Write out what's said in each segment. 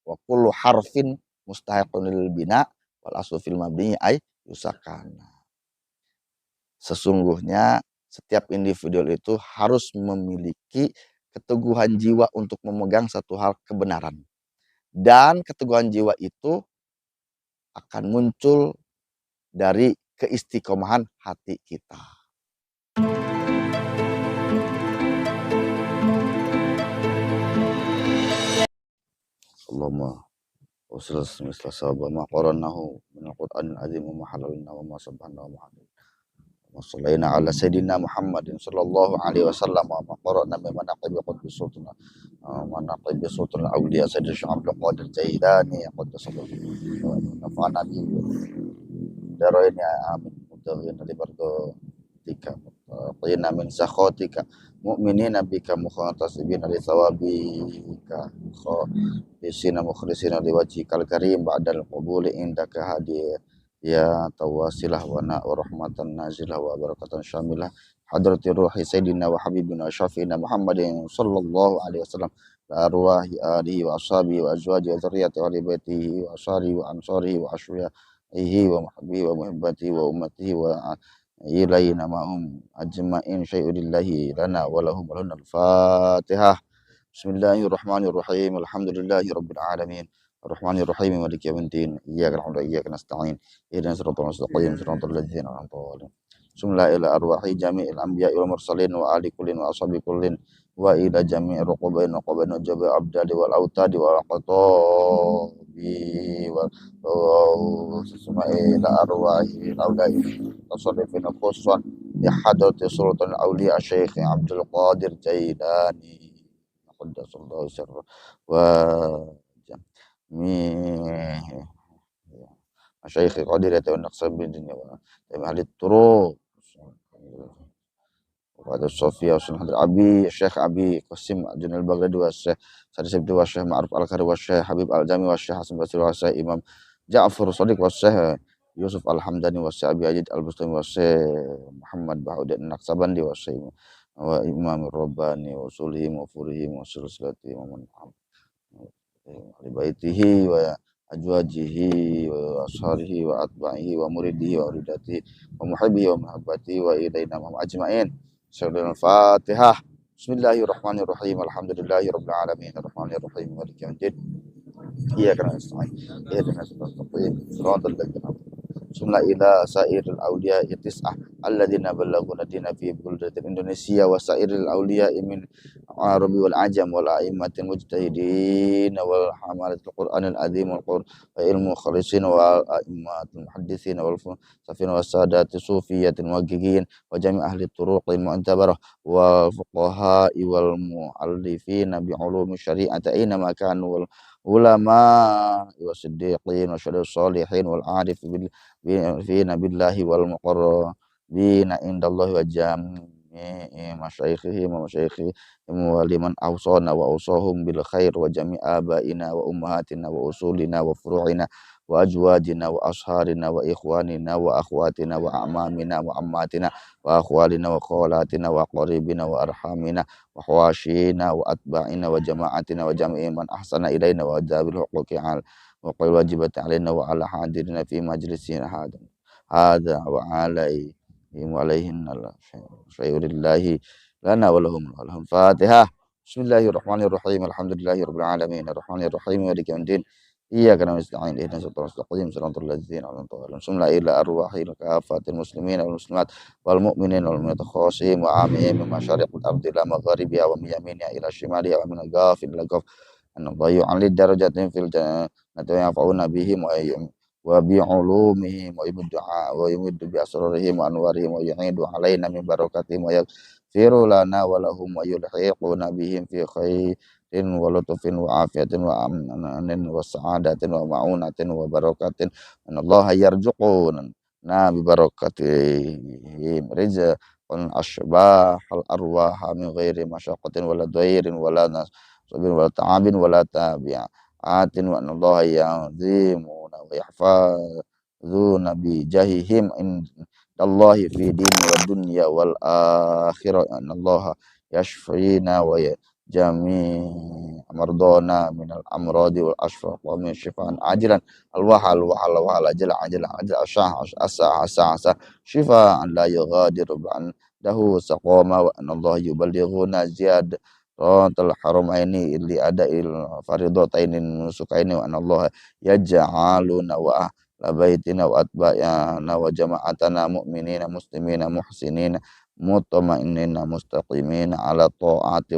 wa kullu harfin mustahiqun lil bina wal aslu fil mabni ay yusakana. Sesungguhnya setiap individu itu harus memiliki keteguhan jiwa untuk memegang satu hal kebenaran. Dan keteguhan jiwa itu akan muncul dari keistiqomahan hati kita. Allahumma usul misla sabah ma qaranahu min al-Qur'anil azim wa ma halalna wa ma sabahna wa ma halalna. Wa sallayna ala sayyidina Muhammadin sallallahu alaihi wasallam wa ma qarana min manaqib qutbi sultan manaqib sultan awliya sayyidina Syekh Abdul Qadir Jailani qaddasallahu wa nafa'ana bi darayni amin mutawin li bardo tika qina min sakhatika mu'minina bika mukhatasibina li thawabika khabisina mukhlisina li wajhikal karim ba'dal qabuli indaka hadir ya tawasilah wa rahmatan nazilah wa barakatan syamilah hadrati ruhi sayyidina wa habibina syafiina Muhammadin sallallahu alaihi wasallam la arwahi alihi wa ashabihi wa azwajihi wa dzurriyyatihi wa ahli baitihi wa asarihi wa ansarihi wa asyiaihi wa muhibbihi wa muhibbatihi wa ummatihi wa ilayna ma'hum ajma'in syai'ulillahi lana wa lahum al Fatihah. Bismillahirrahmanirrahim. Alhamdulillahi rabbil alamin. Arrahmanirrahim maliki yaumiddin. Iyyaka na'budu wa iyyaka nasta'in. Ihdinas siratal mustaqim, siratal ladzina an'amta 'alaihim. Bismillah ila arwahi jami'il anbiya'i wal mursalin wa ali kullin wa ashabi kullin wa ila jami'i ruqubain wa qabain wa jabi abdali wal autadi wal qatabi wa ila arwahi laulai tasarrufina khuswan ya hadrati sultan awliya Syekh Abdul Qadir Jailani qaddasallahu sirra wa jami' Syekh Qadir ya naqsabin wa ahli turuq Wadah Sofia Sunan Abi Syekh Abi Qasim Junal Baghdadi wa Syekh Sadi Sabdi wa Syekh Ma'ruf Al-Qari wa Syekh Habib Al-Jami wa Syekh Hasan Basri wa Syekh Imam Ja'far Shadiq wa Syekh Yusuf Al-Hamdani wa Syekh Abi Ajid Al-Bustami wa Syekh Muhammad Bahuddin Naqsabandi wa Syekh wa Imam Rabbani wa Usulihim wa Furihim wa Silsilati wa man ahli baitihi wa ajwajihi wa asharihi wa atba'ihi wa muridihi wa uridatihi wa muhibbihi wa mahabbatihi wa ilayna ma'hum ajma'in. Al-Fatihah. Bismillahirrahmanirrahim. Alhamdulillahi rabbil alamin. Arrahmanirrahim. Maliki yaumiddin. Iyyaka nasta'in. Ihdinas siratal mustaqim. Siratal ladzina Bismillah ila sairil awliya tis'ah alladzina ballaghuna dina fi buldatin Indonesia wa sairil awliya min arabi wal ajam wal a'immatin mujtahidin wal hamalatul Qur'anil azim wal qur'an wa ilmu khalisin wal a'immatul muhaddisin wal safin was sadati sufiyatin muhaqqiqin wa jami' ahli turuqil mu'tabarah wal fuqaha wal mu'allifin bi ulumi syari'ati aina ma kanu wal ulama wa siddiqin wa syuhada sholihin wal arif fi nabillahi wal muqarrabina indallahi wa jami'i masyayikhihim wa masyayikhihim wa liman awsana wa awsahum bil khair wa jami' abaina wa ummahatina wa usulina wa furu'ina wa ajwajina wa asharina wa ikhwanina wa akhwatina wa amamina wa ammatina wa akhwalina wa khawalatina wa qaribina wa arhamina wa hawashina wa atba'ina wa jama'atina wa jami'i man ahsana ilaina wa adabil huquqi al wa qul wajibati alaina wa ala hadirina fi majlisina hada wa alaihim wa alaihinna syai'ulillahi lana wa lahum Fatihah. Bismillahirrahmanirrahim. Alhamdulillahi rabbil alamin. Arrahmanirrahim maliki yaumiddin. Iyyaka na'budu wa iyyaka nasta'in. Ihdinas siratal mustaqim, siratal ladzina an'amta 'alaihim. Bismillah ila arwahil kafatil muslimin wal muslimat wal mu'minin wal mu'minat khasim wa amihim min masyariqil ardi ila magharibiha wa min yaminiha ila shimaliha wa min al-ghafil ila ghaf an dhayyu'an lid darajatin fil jannati wa yafa'una bihim wa bi 'ulumihim wa yumiddu bi asrarihim wa anwarihim wa yu'idu 'alaina min barakatihim wa yaghfiru lana wa lahum wa yulhiquna bihim fi khairin wa lutfin wa afiyatin wa amnin wa sa'adatin wa ma'unatin wa barakatin anallaha yarzuquna bi barakatihim rizqan asbahal arwaha min ghairi masyaqqatin wala dhairin wala nasabin wala ta'abin wala tabi'atin wa anallaha ya'zimuna wa yahfazuna bi jahihim indallahi fi dini wa dunya wal akhirah anallaha yashfina wa jami' مرضانا من الأمراض والأشفاق ومن شفاء عاجلا الوهل عجل أسع شفاء لا يغادر بعده سقاما وأن الله يبلغنا زيادة الحرمين لأداء الفريضتين النسكين وأن الله يجعلنا وأهل بيتنا وأتباعنا وجماعتنا مؤمنين مسلمين محسنين مطمئنين مستقيمين على الطاعات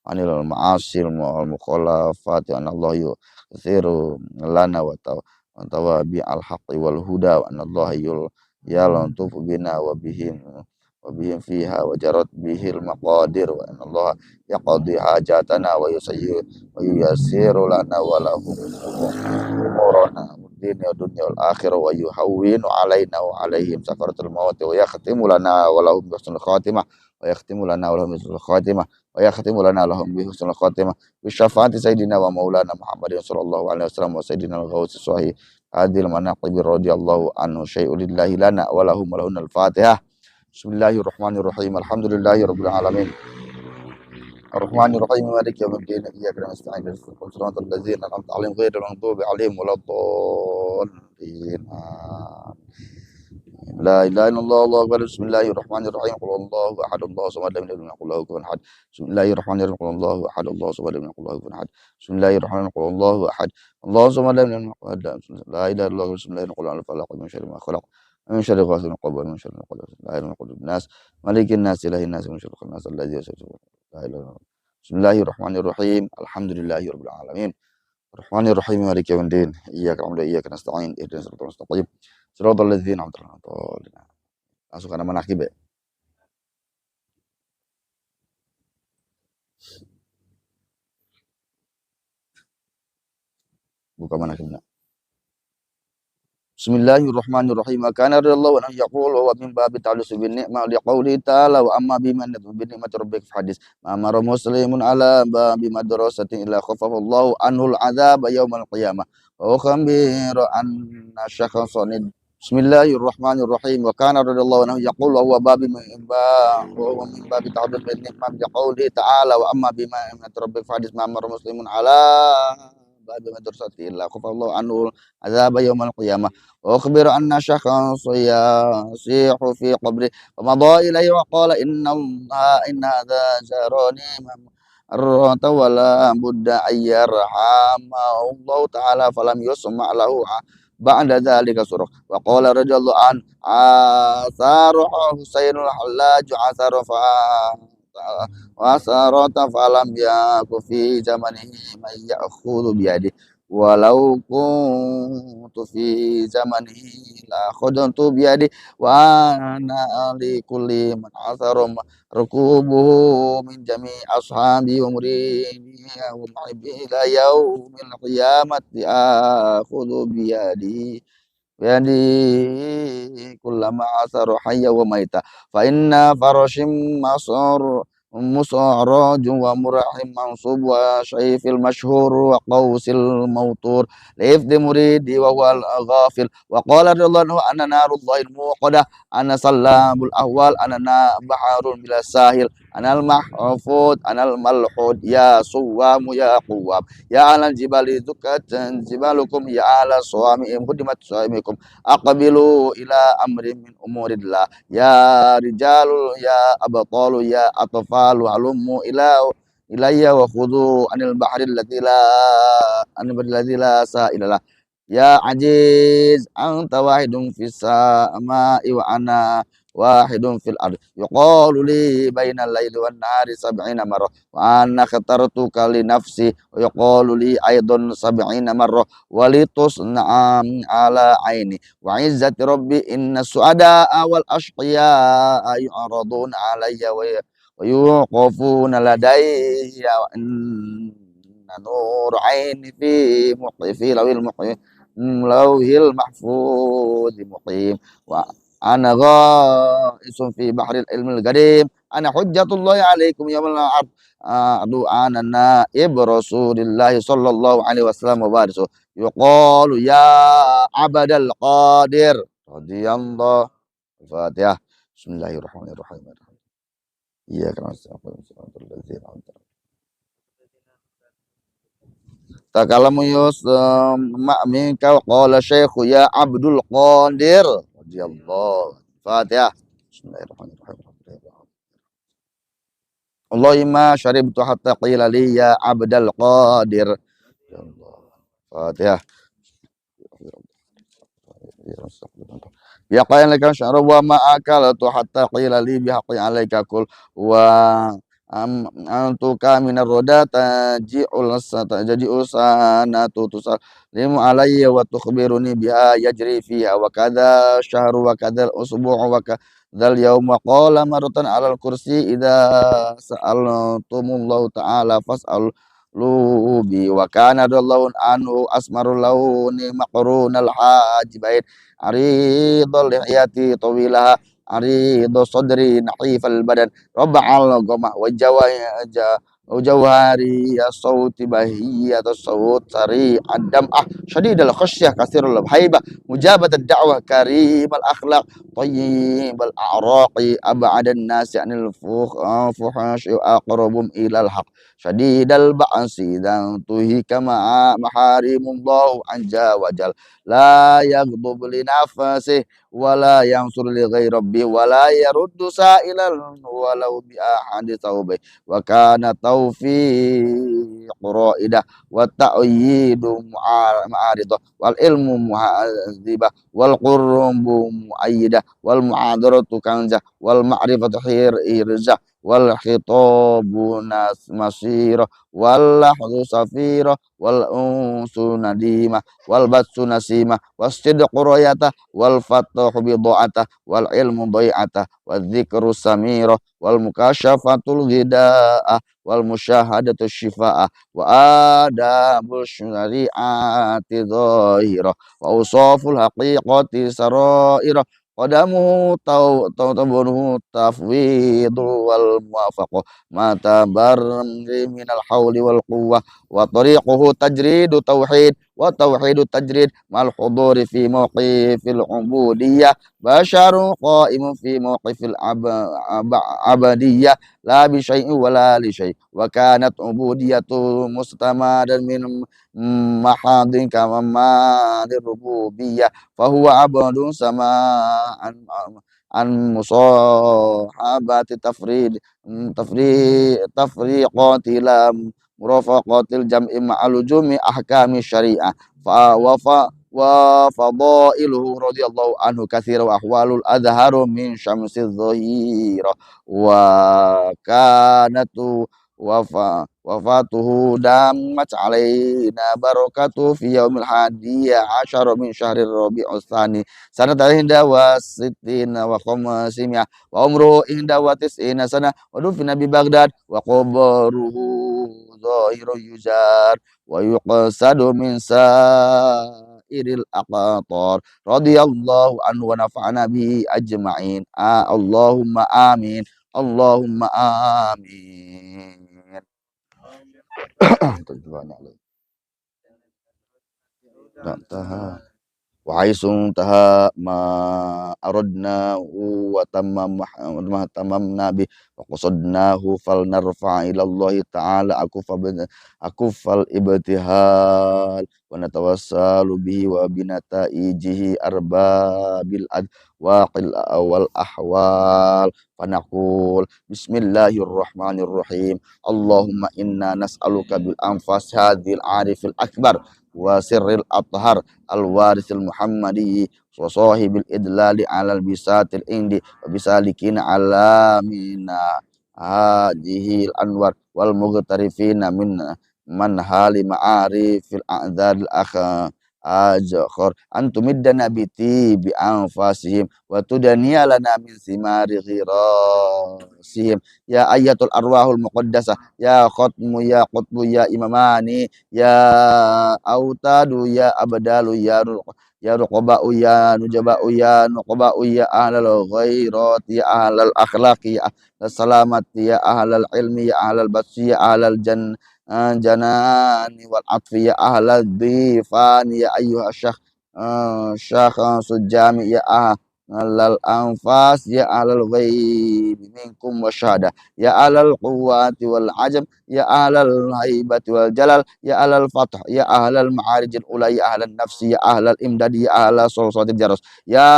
عن المعاصي والمخالفات وأن الله يثير لنا وتوابع الحق والهدى وأن الله يلطف بنا وبهم فيها وجرت به المقادير وأن الله يقضي حاجاتنا وييسر لنا ولهم أمورنا الدين والدنيا والآخرة ويهون علينا وعليهم سكرة الموت ويختم لنا ولهم بحسن الخاتمة ويختم لنا ولهم بحسن الخاتمة ويختم لنا لهم بحسن الخاتمة بشفاعة سيدنا ومولانا محمد صلى الله عليه وسلم وسيدنا الغوث الصحيح هذه المناقب رضي الله عنه شيء لله لنا ولهم ولهن الفاتحة. بسم الله الرحمن الرحيم الحمد لله رب العالمين الرحمن الرحيم مالك يوم الدين إياك نستعين اهدنا الصراط الذين أنعمت عليهم غير المغضوب عليهم ولا الضالين لا إله إلا الله الله أكبر بسم الله الرحمن الرحيم قل الله أحد الله الصمد لم يلد ولم يكن له كفوا أحد بسم الله الرحمن الرحيم قل الله أحد الله الصمد لم يكن له كفوا أحد بسم الله الرحمن الرحيم قل الله أحد الله الصمد لم يلد ولم يكن له كفوا أحد لا إله إلا الله بسم الله الرحمن الرحيم الفلق من شر ما خلق من شر غاسق قبل من شر القلب لا إله إلا الله الناس ملك الناس إله الناس من شر الناس الذي يوسوس لا إله إلا الله. بسم الله الرحمن الرحيم الحمد لله رب العالمين الرحمن الرحيم مالك يوم الدين إياك نعبد وإياك نستعين اهدنا الصراط المستقيم صراط الذين أنعمت عليهم. Langsung karena manakib ya. Buka manakibnya. Bismillahirrahmanirrahim. Kana radhiyallahu anhu yaqulu wa min babi ta'allus bin ni'mah liqauli ta'ala wa amma biman bi ni'mati rabbika hadis. Ma amara muslimun ala babi madrasatin illa khafafa Allahu anhu al-'adzab yaumal qiyamah. Wa khambiru anna syakhsan Bismillahirrahmanirrahim. Wa kana radhiyallahu anhu yaqulu wa babi wa min babi ta'allus bin ni'mah liqauli ta'ala wa amma biman rabbika hadis. Ma amara muslimun ala babi madrasatin illa khafafa Allahu anhu azab yaumal qiyamah wa akhbir anna syakhan yasihu fi qabri wa madha ilayhi wa qala inna hadha jarani arrata wala budda ayyarhama Allah ta'ala falam yusma' lahu ba'da dhalika surah wa qala radhiyallahu an asaru Husainul Hallaj asaru fa wasarata falam yaku fi zamanihi may ya'khudhu biyadi walau kuntu fi zamanihi la khudantu biyadi wa ana li kulli man athara rukubuhu min jami ashabi wa muridi wa muhibbi ila yaumil qiyamati akhudhu biyadi kullama asaru hayya wa maita fa inna farashim musarraj wa murahim mansub wa syaifil masyhur wa qausil mautur lifdi muridi wa wal ghafil wa qala radhiyallahu anna narullahi muqadah ana sallamul ahwal ana baharun bila sahil anal mahfud anal malhud ya suwamu ya quwam ya alal jibali dukatan jibalukum ya ala suwami'im kudimat suwamikum aqbilu ila amri min umurillah ya rijalul ya abtalu ya atfalu alummu ilayya wa khudhu anil bahri alladhi la sa'ilalah ya ajiz anta wahidun fis sama'i wa ana wahidun fil ard yuqalu li bainal laili wan nahari sab'ina marrah wa ana khatartuka li nafsi wa yuqalu li aidan sab'ina marrah walitus na'am ala aini wa izzati rabbi inna su'ada wal ashqiya yu'raduna alayya wa yuqafuna ladayya wa inna nur aini fi lawhil mahfuz muqim wa ana ghaisun fi bahril ilmil qadim ana hujjatullahi alaikum yaumil ard adu ana naib rasulillahi sallallahu alaihi wasallam wa baris yuqalu ya abadal qadir radhiyallahu Fatihah. Bismillahirrahmanirrahim. Iya kan Takalamu ma minka wa qala syekhu ya Abdul Qadir radhiyallahu. Fatihah. Bismillahirrahmanirrahim. Allahumma syaribtu hatta qila li ya Abdul Qadir. Ya Allah. Fatihah. Ya qayan laka sya'ra wa ma akaltu hatta qila li bihaqqi alayka kul wa antuka minar rodata taji'ul sanatu tusallimu alayya wa tukhbiruni biha yajri fiha wa kadha syahru wa kadha usbu'u wa kadzal yawm wa qala maratan 'alal kursi idza sa'altumullahu ta'ala fas'al lubi wa kana radallahu anhu asmarul launi maqrunal hajibait aridul lihiyati tawilaha aridu sadri nahifal badan rabba'al goma wajawari ya sauti bahiyya tasawut sari adam syadidal khasyah kasirul haibah mujabat ad-da'wah karimal akhlaq tayyibal a'raqi ab'adan nasi anil fuhash aqrabum ilal haq syadidal ba'si dan tuhi kama maharimullahu anja wajal la yaghdub li nafsih wala yansur li ghairi rabbi wala yaruddu sa'ilan walau bi ahadi taubi wa kana taufiq raidah wa ta'yidu ma'aridah wal ilmu muhadzibah wal qurbu muayyidah wal mu'adaratu kanzah wal ma'rifatu hirzah wal khitabu masirah wal lahzu safirah wal unsu nadimah wal batsu nasimah wassidqu rayata wal fatahu bid'ata wal ilmu bai'ata wal dzikru samirah wal mukasyafatul ghidaah wal musyahadatu syifa'ah wa adabul syari'ati dhahirah wa usaful haqiqati sarairah qadamu tabunuhu tafwidu wal muwafaqah mata barri minal hawli wal quwwah wa tariquhu tajridu tauhid wa tauhidu tajrid mal huduri fi mawqifil ubudiyah basyaru qaimun fi mawqifil abadiyah la bi syai'in wala li syai' wa kanat ubudiyatu mustamadan min mahadin kama madir rububiyah fa huwa abadun sama an musahabati tafriqati lam murafaqatil jam'i ma'al jumi ahkami syariah wa fadailuhu radhiyallahu anhu katsira wa ahwalul adharu min syamsiz dhahira wa kanatu wafatuhu dammat alaina barakatuh fi yaumil hadiyya asyara min syahrir rabi'ul tsani sanata ihda wa sittina wa khamsimia wa umru ihda wa tis'ina sana wa dufina bi Baghdad wa qabruhu zahiru yuzar wa yuqsadu min sairil aqtar radhiyallahu anhu wa nafa'ana bihi ajma'in Allahumma amin Allahumma amin. Taha wa haisun taha ma aradna wa tamamna bi wa qasadnahu fal narfa ila Allah ta'ala akufal ibtihal wa natawassalu bihi wa binataijihi arbabil adwaqil awal ahwal fanaqul bismillahirrahmanirrahim Allahumma inna nas'aluka bil anfas hadhil arifil akbar wa sirril athhar al warisil muhammadi wa sahibil idlali alal bisatil indi wa bisalikin alamina hadhil anwar wal mughtarifina min man hali ma'arifil a'dzal ajakhor antumiddana biti bi anfasihim wa tudaniya lana min simari ghirasihim ya ayatul arwahul muqaddasah ya khatmu ya qutbu ya imamani ya autadu ya abdalu ya ruqaba'u ya nujaba'u ya nuqaba'u ya ahlal ghairati ya ahlal akhlaqi ya ahlal salamati ya ahlal ilmi ya ahlal basyi ya ahlal janani wal atfi ya ahlal dhifani ya ayyuha syakh sujami ya alal anfas ya alal ghaib minkum wasyahada ya alal quwwati wal ajam ya alal haibati wal jalal ya alal fath ya ahlal ma'arijil ula ya ahlan nafsi ya ahlal imdadi ya ahlal sulsatil jaros ya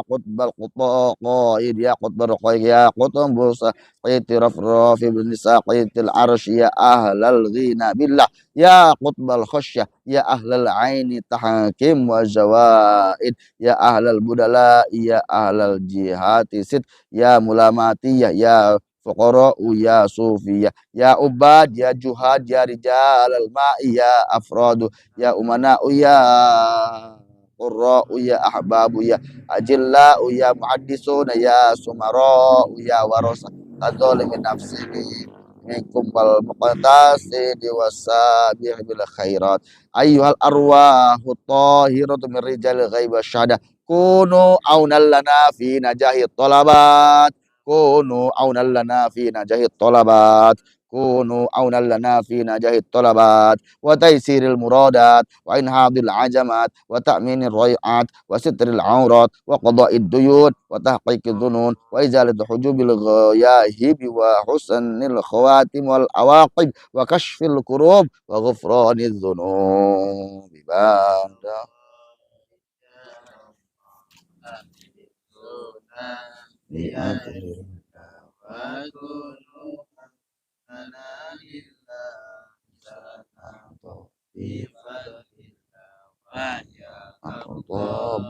qutbal qutaqaid ya qutbal qaid ya qutbul saqit rafrafi bin saqitil arsy ya ahlal ghina billah ya qutbal khasyah ya ahlal aini tahakim wa zawaid ya ahlal budala ya ahlal jihati sid ya mulamatiyah ya fuqara ya sufiyah ya ubad ya juhad ya rijal al ma'i ya afradu ya umana ya qurra ya ahbabu ya ajilla ya muhaddisuna ya sumara ya warasa tadzalimin nafsihi minkum wal muqtasidi wasabih bil khairat ayyuhal arwahu tahiratu min rijal ghaib wasyahada kunu aunan lana fi najahi talabat kunu aunan lana fi najahi talabat kunu aunan lana fi najahi talabat wa taysiril muradat wa inhadil ajamat wa ta'minir rai'at wa sitril aurat wa qada'id duyun wa tahqiqid dhunun wa izalatul hujubil ghayahibi wa husnil khawatim wal awaqib wa kashfil kurub wa ghufraniz dhunub ibadah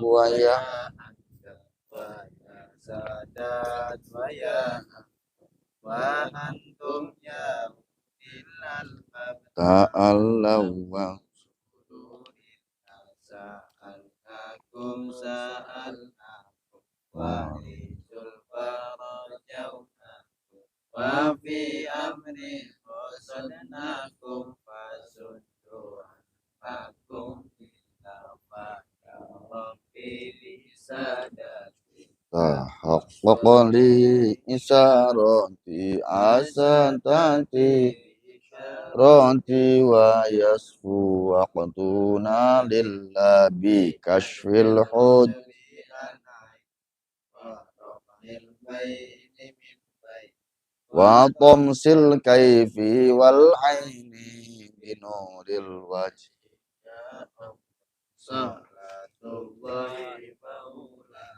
buaya sadat waya wa antum ya illal ta'allaw sa'alnakum sa'alnakum wa rizul farajawna wa fi amri qasadnakum fasuddu akum illa ma ya rabbi lisadati tahaqqaq li isyarati asantati ronti wa yasfu wa qantuna lillabi kashfil hud wa tamsil kaifi wal aini binuril wajhi salatullahi maulana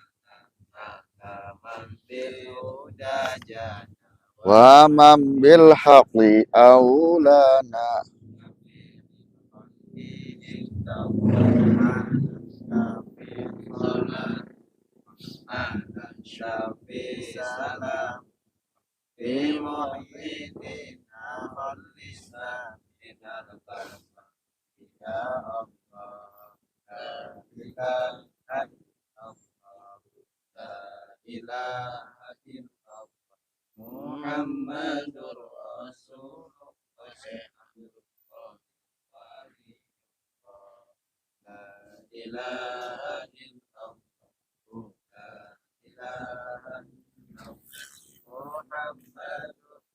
man bil hudajana wa man bil haqqi aulana syafi salam fi muhyiddina khallisna minal balwa ya Allah la ilaha illallah la ilaha illallah Muhammadur Rasulullah la ilaha illallah la ilaha illallah Muhammadur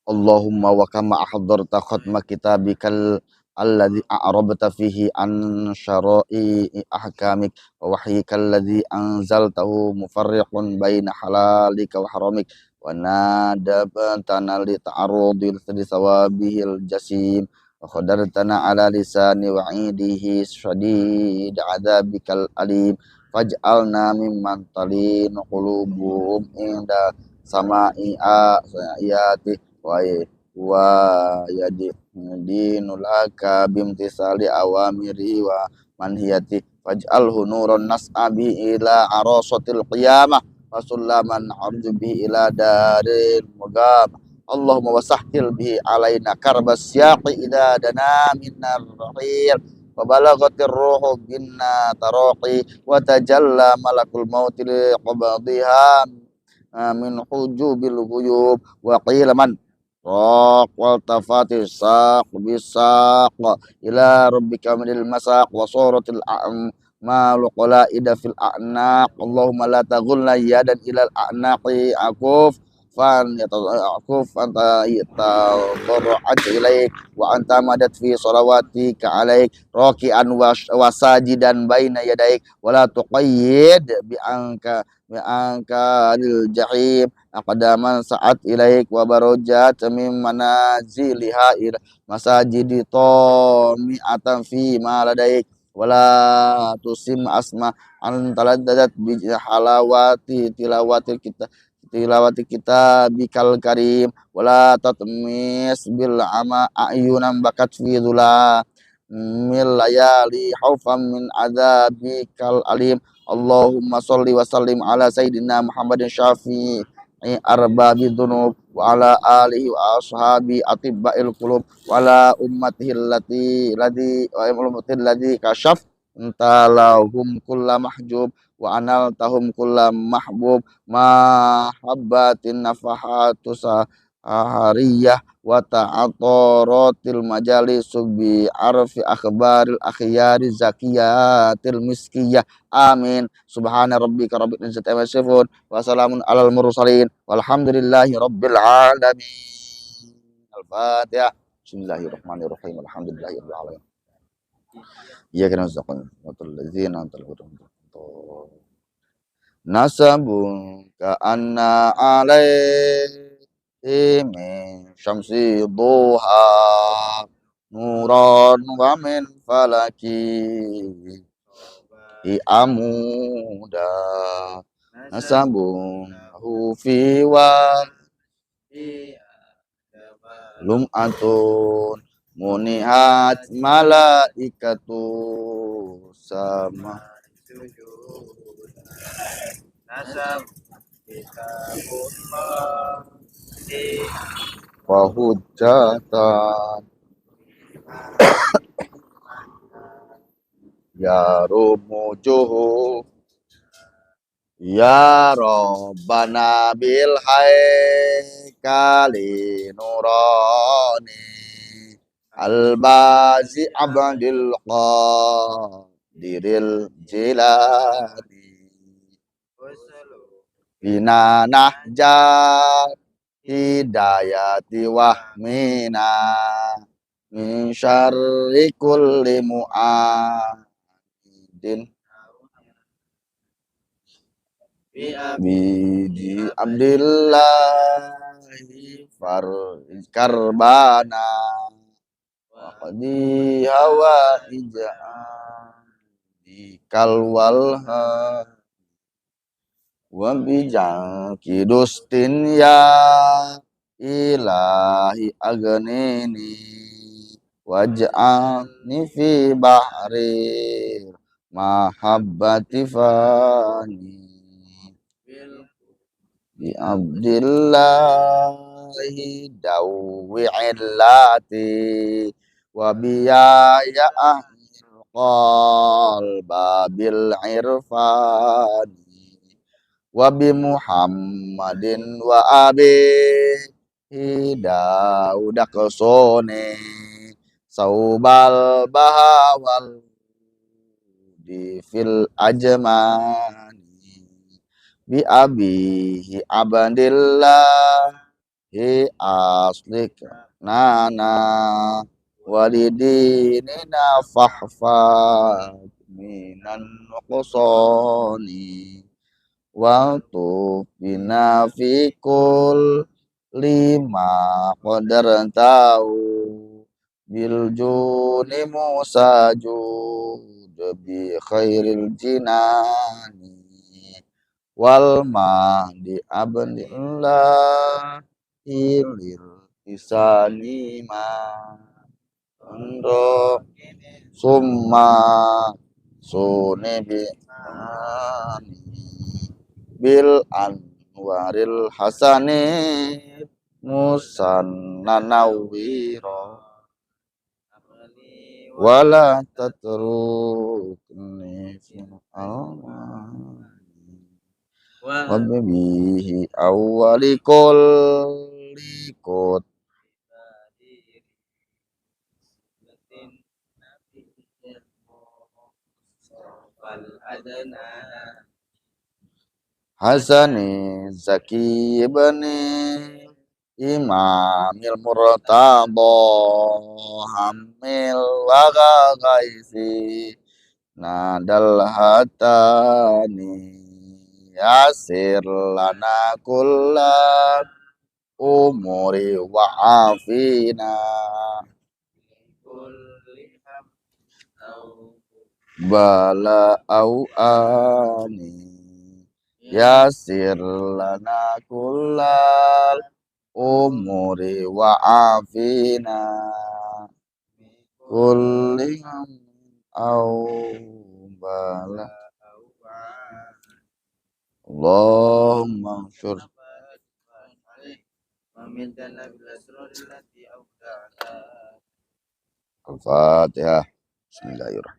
Allahumma wa kama ahdarta khatma kitabikal alladhi a'rabta fihi an syara'i ahkamik wa wahyikal ladzi anzaltahu mufarriqun baina halalika wa haramik wa nadabtana li ta'arudil sawabihil jasim wa qadartana ala lisani wa'idihi syadid adzabikal alim faj'alna mimman talin qulubuhum inda sama'i ayati wa yadi dinul haka bimtisali awamiri wa manhiyati faj'alhu nuran nas'abi ila arasatil qiyamah wa sullaman arju bihi ila daril muqam Allahumma wasahhil bihi alaina karbas syaqi ida dana minar rahil wa balagatir ruhu binna taraqi wa tajalla malakul mauti li qabdiha min hujubil ghuyub wa qila man raq wal tafati saq bisaq ila rabbika minil masaq wa suratil a'malu qalaida fil a'naq Allahumma la taghulna yadan ilal a'naqi akuf فأنت تضرعت إليك وأنت مدت في صلواتك عليك راكعا وساجدا بين يديك ولا تقيد بأنك للجحيم أقداما سعت إليك وبرجات من منازلها إلى مساجد طامئة فيما لديك ولا تسم أسماء أن تلددت بحلاوات tilawati kitabikal karim wala tatmis bil ama ayunan bakat fi dhula mil layali haufam min adzabikal alim Allahumma sholli wa sallim ala sayyidina Muhammadin syafi'i arbabi dhunub wa ala alihi wa ashabi atibba'il qulub wa ala ummatihi allati kasyaf entalahum kulla mahjub wa anal tahum kulla mahbub mahabbatin nafahatu sahariyah wa ta'ataratil majalis bi arfi akhbaril akhyari zakiyatil miskiyah amin subhana rabbika rabbil izzati amma yasifun wa salamun alal mursalin walhamdulillahi rabbil alamin al-fatihah bismillahirrahmanirrahim alhamdulillahi rabbil alamin iyyaka nasta'in wa ladzina antal nasabun ka'anna alaihi min syamsi duha nuran wa min falaki amuda nasabun hufi wa lum'atun munihat malaikatu sama nasab kitabun wa hujjatan ya rumujuhu ya Rabbana bil haikali nurani al-bazi abdil qadiril jilani bina nahjat hidayati wahmina min syarri kulli mu'adin bidi abdillahi karbana wa qadi hawa di kalwalha wa bijaki dustin ya ilahi agnini waj'alni fi bahri mahabbati fani bi abdillahi dawi illati wa biyaya ahlil qalba bil irfani wa bi Muhammadin wa abi Dauda kesone saubal bahawal di fil ajmani bi abihi abdillahi aslik nana walidinina fahfad minan nuqsani wa tufina fikul lima qadar tahu bil juni musajud bi khairil jinani wal mahdi abdillah ilil isani ma ando summa sunebi bil anwaril hasani musanna nawiro wala tatrukni fi wa bihi awwali kulli qut Hasani Zaki ibni Imamil Murtado Hamil Waga Gaisi Nadal Hatani Yasir Lana Kullat Umuri Wa'afina Bala Au Ani Yasir Lana Kullal Umuri Wa'afina Kulliham Au Bala Allahumma syur Al-Fatihah. Bismillahirrahmanirrahim.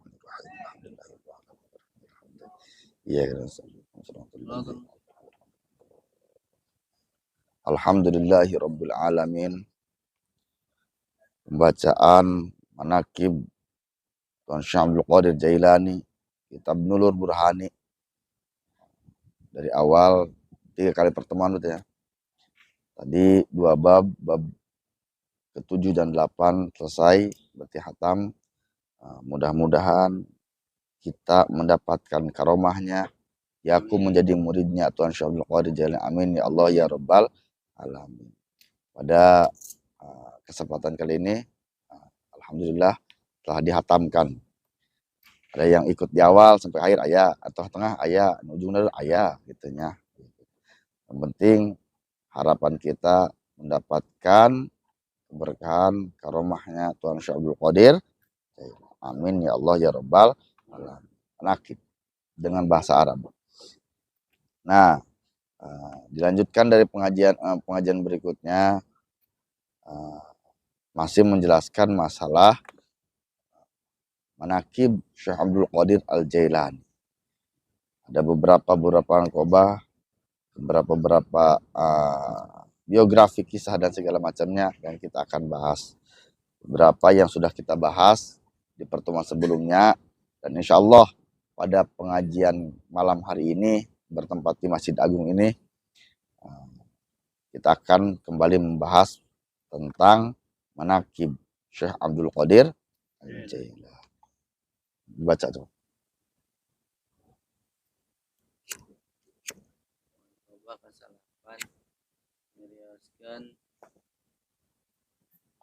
Alhamdulillahi Rabbil Alamin. Pembacaan manakib Tuan Syekh Abdul Qadir Jailani, Kitab Nurul Burhani, dari awal 3 kali pertemuan itu ya. Tadi 2 bab ke-7 dan 8 selesai, berarti hatam. Mudah-mudahan kita mendapatkan karomahnya, yaku menjadi muridnya Tuan Syekh Abdul Qadir Jailani. Amin ya Allah ya Rabbal Alamin. Pada kesempatan kali ini, alhamdulillah telah dihatamkan. Ada yang ikut di awal sampai akhir ayah, atau tengah ayah, ujungnya ayah gitunya. Yang penting harapan kita mendapatkan keberkahan karomahnya Tuan Syekh Abdul Qadir. Amin ya Allah ya Rabbal Alamin. Nakib dengan bahasa Arab. Nah, dilanjutkan dari pengajian berikutnya, masih menjelaskan masalah manakib Syekh Abdul Qadir Al-Jailani. Ada beberapa narkoba, beberapa biografi, kisah dan segala macamnya yang kita akan bahas. Beberapa yang sudah kita bahas di pertemuan sebelumnya, dan insya Allah pada pengajian malam hari ini bertempat di Masjid Agung ini, kita akan kembali membahas tentang manakib Syekh Abdul Qadir Al-Jailani. Baca tuh. Coba kesalahan meriaskan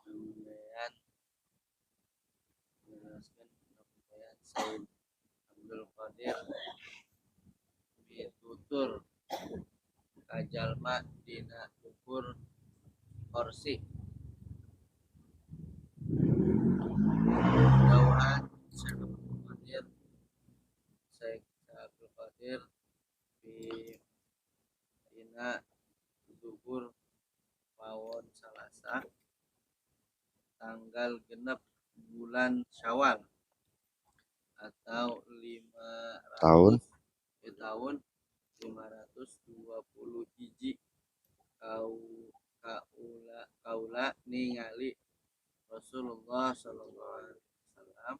pemberian Said Abdul Qadir pitutur kajalma dina ukur korsi dauhan Syekh Abdul Qadir di dina zuhur pawon Salasa tanggal genep bulan Syawal atau 500 tahun 520 hiji kaula ningali Rasulullah sallallahu alaihi wasallam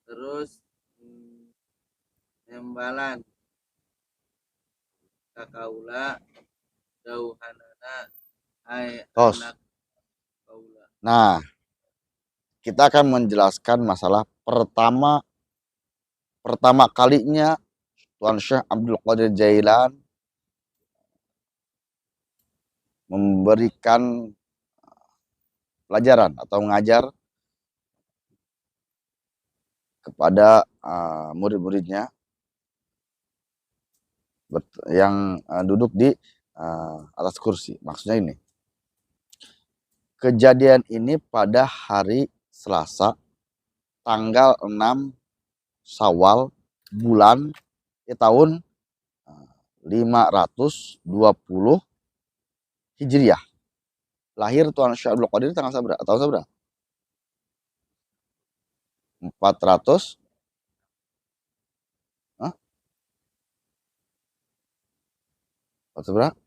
terus nembalan kakaula dauhanana ai anak kaula. Nah, kita akan menjelaskan masalah pertama kalinya Tuan Syekh Abdul Qadir Jailani memberikan pelajaran atau mengajar kepada murid-muridnya yang duduk di atas kursi. Maksudnya ini, kejadian ini pada hari Selasa tanggal 6 Syawal bulan tahun 520 Hijriah. Lahir Tuan Syekh Abdul Qadir tanggal berapa? Tahu berapa? 400 berapa?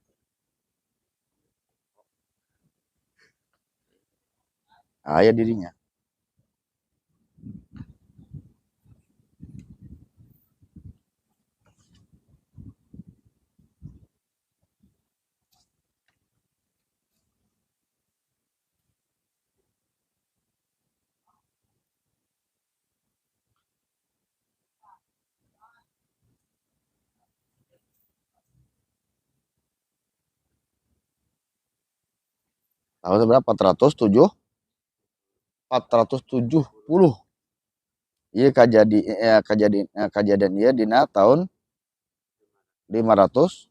Ayah dirinya. Tahun berapa? 470. Iya kejadian dia dina tahun 520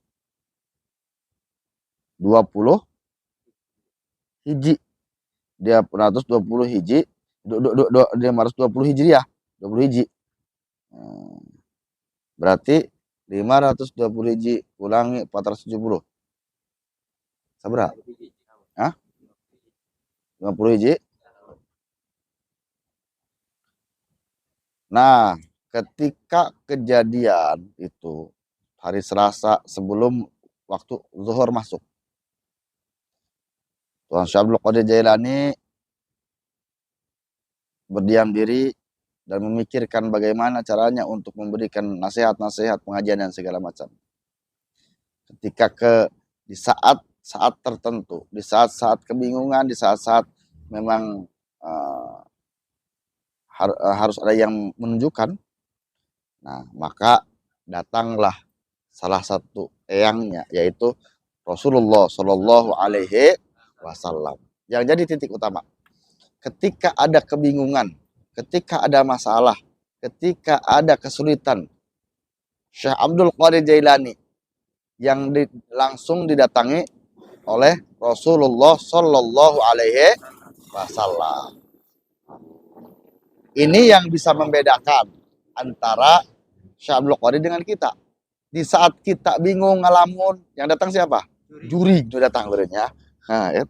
hiji. Dia 520 hiji, 520 hijriah, 20 hiji. Berarti 520 hiji kurangi 470. Sabra? Hah? 50 hiji. Nah, ketika kejadian itu hari Selasa sebelum waktu zuhur masuk, Tuan Syekh Abdul Qadir Jailani berdiam diri dan memikirkan bagaimana caranya untuk memberikan nasihat-nasihat pengajian dan segala macam. Ketika di saat tertentu, di saat-saat kebingungan, di saat-saat memang harus ada yang menunjukkan, nah maka datanglah salah satu eyangnya, yaitu Rasulullah Shallallahu Alaihi Wasallam, yang jadi titik utama. Ketika ada kebingungan, ketika ada masalah, ketika ada kesulitan, Syekh Abdul Qadir Jailani yang langsung didatangi oleh Rasulullah Shallallahu Alaihi Wasallam. Ini yang bisa membedakan antara Syekh Abdul Qadir dengan kita. Di saat kita bingung ngalamun, yang datang siapa? Juri itu datang berenya. Nah, ya,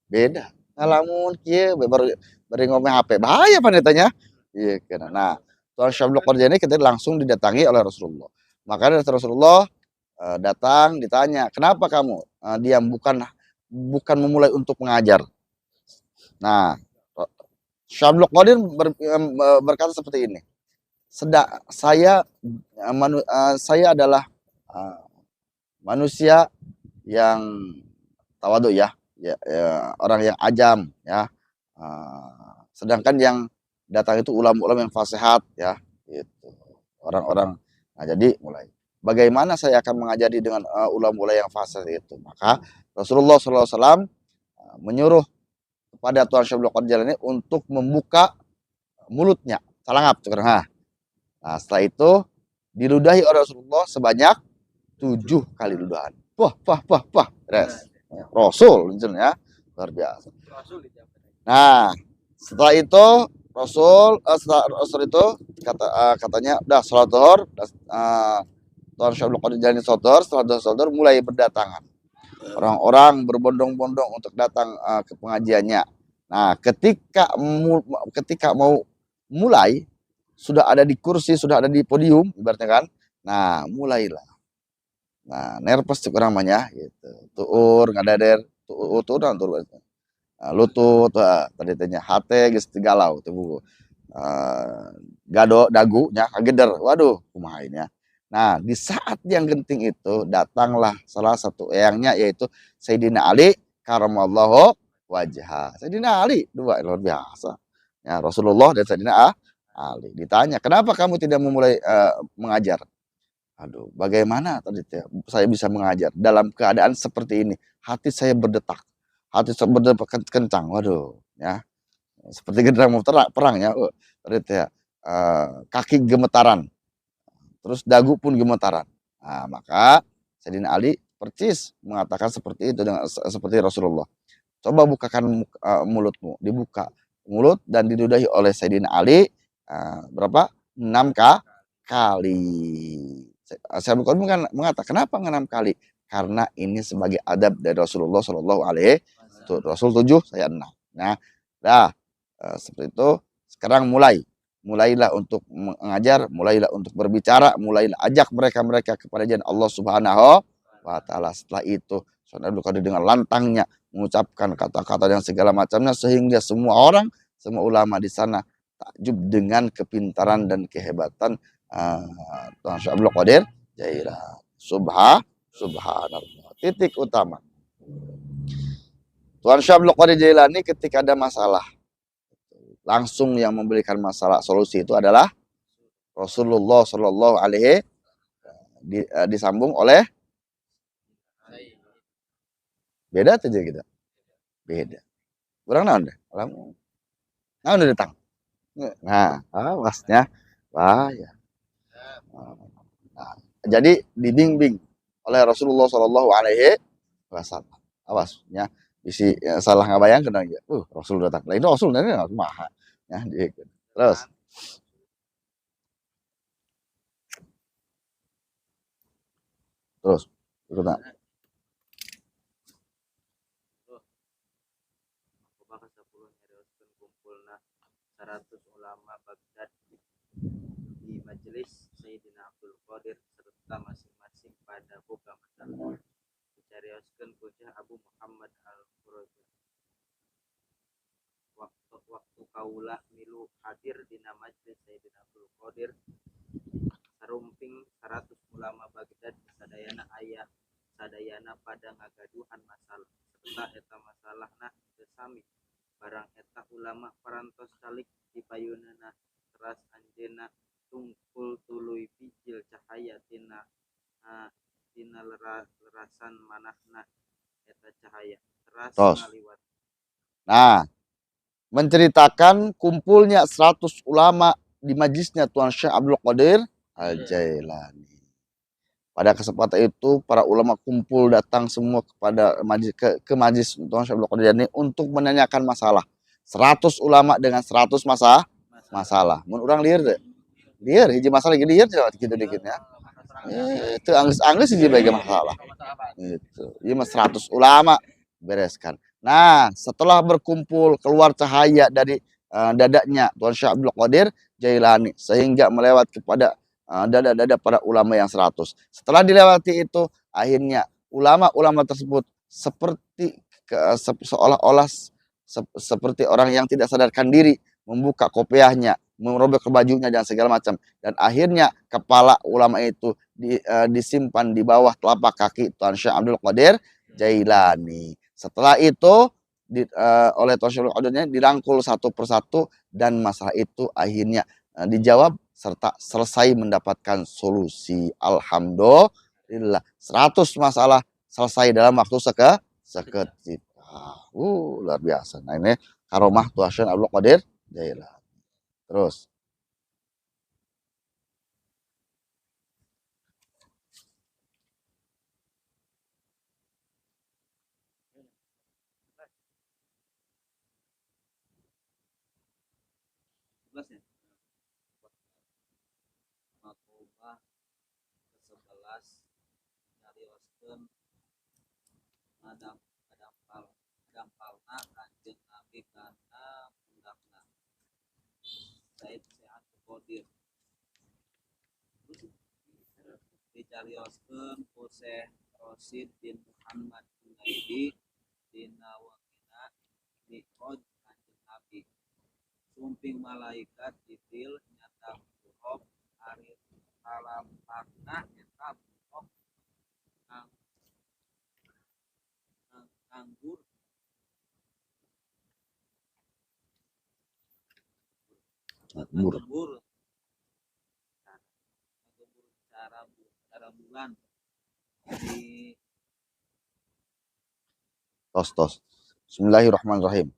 beda. Ngalamun kieu baru ngomong HP. Bahaya panitanya. Iya kan. Nah, Tuan Syekh Abdul Qadir ini kita langsung didatangi oleh Rasulullah. Maka Rasulullah datang ditanya, "Kenapa kamu diam, bukan memulai untuk mengajar?" Nah, Syekh Abdul Qadir berkata seperti ini. Saya adalah manusia yang tawadu ya, orang yang ajam ya. Sedangkan yang datang itu ulama-ulama yang fasihat ya, gitu. Orang-orang. Nah, jadi mulai. Bagaimana saya akan mengajari dengan ulama-ulama yang fasih itu? Maka Rasulullah SAW menyuruh kepada Tuan Syekh Abdul Qadir Jailani untuk membuka mulutnya, salangap. Nah, setelah itu diludahi oleh Rasulullah sebanyak 7 kali ludahan. Wah, res. Rasul, ya, luar biasa. Nah, setelah itu Rasul itu katanya udah sholat zuhur, Tuan Syekh Abdul Qadir Jailani sholat zuhur, setelah sholat zuhur mulai berdatangan. Orang-orang berbondong-bondong untuk datang ke pengajiannya. Nah, ketika mau mulai, sudah ada di kursi, sudah ada di podium, ibaratnya kan. Nah, mulailah. Nah, nervous cek orang namanya, gitu. Tuur, ngadader, tuur. Nah, lutut, tadi tanya hate, geus galau, tuh buku. Gado, dagu, nya kageder. Waduh, kumaha. Nah, di saat yang genting itu datanglah salah satu eyangnya, yaitu Sayyidina Ali karamallahu wajhah. Sayyidina Ali, dua luar biasa. Ya, Rasulullah dan Sayyidina Ali. Ditanya, "Kenapa kamu tidak memulai mengajar?" Aduh, bagaimana tadi saya bisa mengajar dalam keadaan seperti ini? Hati saya berdetak. Hati saya berdetak kencang. Waduh, ya. Seperti genderang mau perang ya. Tadi kaki gemetaran. Terus dagu pun gemetaran. Nah, maka Sayyidina Ali percis mengatakan seperti itu dengan seperti Rasulullah. Coba bukakan mulutmu, dibuka mulut dan diludahi oleh Sayyidina Ali berapa? 6 kali. Saya bukan mengatakan kenapa 6 kali? Karena ini sebagai adab dari Rasulullah Shallallahu Alaihi Wasallam. Rasul 7, saya 6. Nah, seperti itu. Sekarang mulailah untuk mengajar, mulailah untuk berbicara, mulailah ajak mereka kepada jalan Allah Subhanahu wa Ta'ala. Setelah itu, Syekh Abdul Qadir dengan lantangnya mengucapkan kata-kata dan segala macamnya, sehingga semua orang, semua ulama di sana takjub dengan kepintaran dan kehebatan Tuan Syekh Abdul Qadir Jailani. Subhanallah. Titik utama. Tuan Syekh Abdul Qadir Jailani ketika ada masalah, langsung yang memberikan masalah solusi itu adalah Rasulullah Shallallahu Alaihi disambung oleh beda aja kita beda. Urang naon deh? Naon deh datang. Nah, awasnya bahaya. Nah, jadi dibimbing oleh Rasulullah Shallallahu Alaihi Wasallam. Awasnya isi ya, salah ngabayang kena ya. Rasul datang. Lain Rasul nanti nggak maha. Ya, terus terus terus nah. Maka 10 nyarioskeun kumpulna 100 ulama Baghdad di majelis Sayyidina Abdul Qadir serta masing-masing pada boga masalah. Dicarioskeun ku Abu Muhammad Al-Qurazi. Waktu kaula milu hadir dina majelis Sayyidina Abdul Qadir sarumping 100 ulama Baghdad sadayana ayah sadayana pada ngagaduhan masalah serta eta masalahna teu sami barang eta ulama parantos salik dipayunana teras anjeunna tungkul tuluy bijil cahaya tina lerasan manahna eta cahaya teras ngaliwat. Nah, menceritakan kumpulnya 100 ulama di majlisnya Tuan Syekh Abdul Qadir Al-Jailani. Pada kesempatan itu para ulama kumpul datang semua kepada ke majlis Tuan Syekh Abdul Qadir ini untuk menanyakan masalah. 100 ulama dengan 100 masalah. Mun urang lieur deh. Lieur hiji masalah ge lieur gitu dikitnya. Itu anggeus hiji bae masalah. Itu. Ieu mah 100 ulama bereskan. Nah, setelah berkumpul keluar cahaya dari dadanya Tuan Syekh Abdul Qadir Jailani sehingga melewat kepada dada-dada para ulama yang 100. Setelah dilewati itu, akhirnya ulama-ulama tersebut seperti seolah-olah seperti orang yang tidak sadarkan diri, membuka kopiahnya, merobek bajunya dan segala macam. Dan akhirnya kepala ulama itu disimpan di bawah telapak kaki Tuan Syekh Abdul Qadir Jailani. Setelah itu oleh Tuan Syekh Abdul Qadir dirangkul satu persatu dan masalah itu akhirnya dijawab serta selesai mendapatkan solusi. Alhamdulillah 100 masalah selesai dalam waktu seketika. Luar biasa. Nah ini karomah Tuan Syekh Abdul Qadir Jailani. Terus Makubah ke-11 nyarioskeun adampalna Kanjeng Nabi kana pundakna Said Syekh Qadir dicarioskeun ku Syekh Rosid bin Muhammad Junaidi dina wangina Mi'raj Kanjeng Nabi sumping malaikat Jibril nyata Rob ari kalampakna eta Rob anggur cara bulan di tos. Bismillahirrahmanirrahim.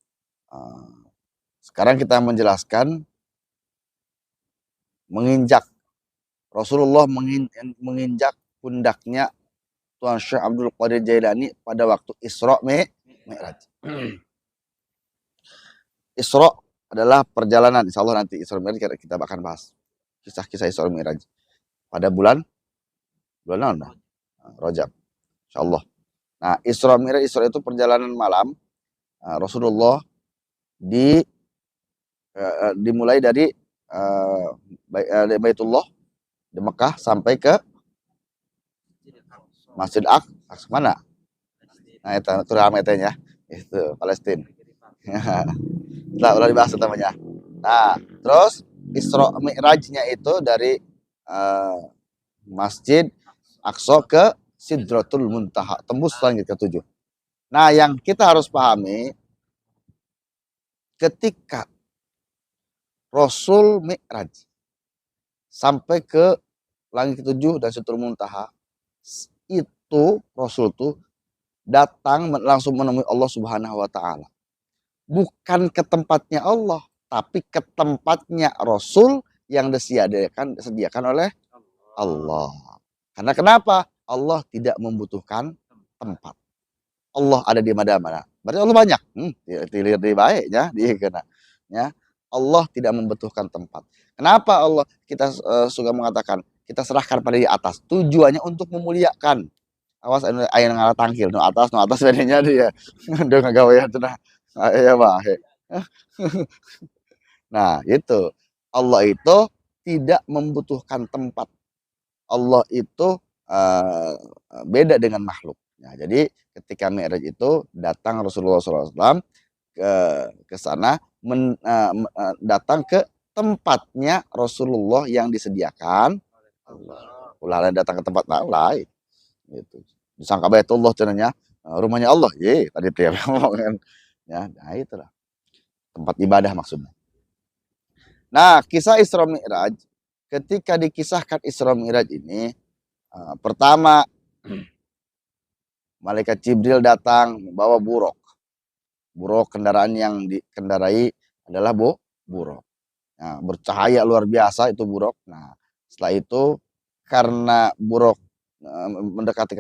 Sekarang kita menjelaskan menginjak Rasulullah menginjak pundaknya Tuan Syekh Abdul Qadir Jailani pada waktu Isra Mi'raj. Isra adalah perjalanan, insya Allah nanti Isra Mi'raj kita akan bahas kisah-kisah Isra Mi'raj pada bulan mana? Rajab, insya Allah. Nah, Isra Mi'raj itu perjalanan malam Rasulullah dimulai dari Baitullah di Mekah sampai ke Masjid Aqsa mana? Nah, itu ya. Itu Palestina. Udah dibahas namanya. Nah, terus Isra Mi'rajnya itu dari Masjid Aqsa ke Sidratul Muntaha, tembus langit ke-7. Nah, yang kita harus pahami ketika Rasul Mi'raj sampai ke langit ke-7 dan Sidratul Muntaha, itu Rasul tuh datang langsung menemui Allah Subhanahu wa taala. bukan ke tempatnya Allah, tapi ke tempatnya Rasul yang disediakan oleh Allah. Karena kenapa? Allah tidak membutuhkan tempat. Allah ada di mana-mana. Berarti Allah banyak. Tilir di baiknya, di kena. Ya. Allah tidak membutuhkan tempat. Kenapa Allah kita suka mengatakan kita serahkan pada di atas? Tujuannya untuk memuliakan. Awas aya ngalah tangkil nu atas bedanya dia. Udah ngagawe teh nah. Ya bae. Nah, itu. Allah itu tidak membutuhkan tempat. Allah itu beda dengan makhluk. Nah, jadi ketika Mi'raj itu datang Rasulullah SAW ke sana datang ke tempatnya Rasulullah yang disediakan Allah. Ulah datang ke tempat lain gitu. Disangka Baitullah cenanya rumahnya Allah. Ye, tadi dia ngomongin ya, nah itulah tempat ibadah maksudnya. Nah, kisah Isra Mi'raj ketika dikisahkan Isra Mi'raj ini pertama malaikat Jibril datang membawa buruk. Buruk kendaraan yang dikendarai adalah buruk. Nah, bercahaya luar biasa itu buruk. Nah, setelah itu karena buruk mendekati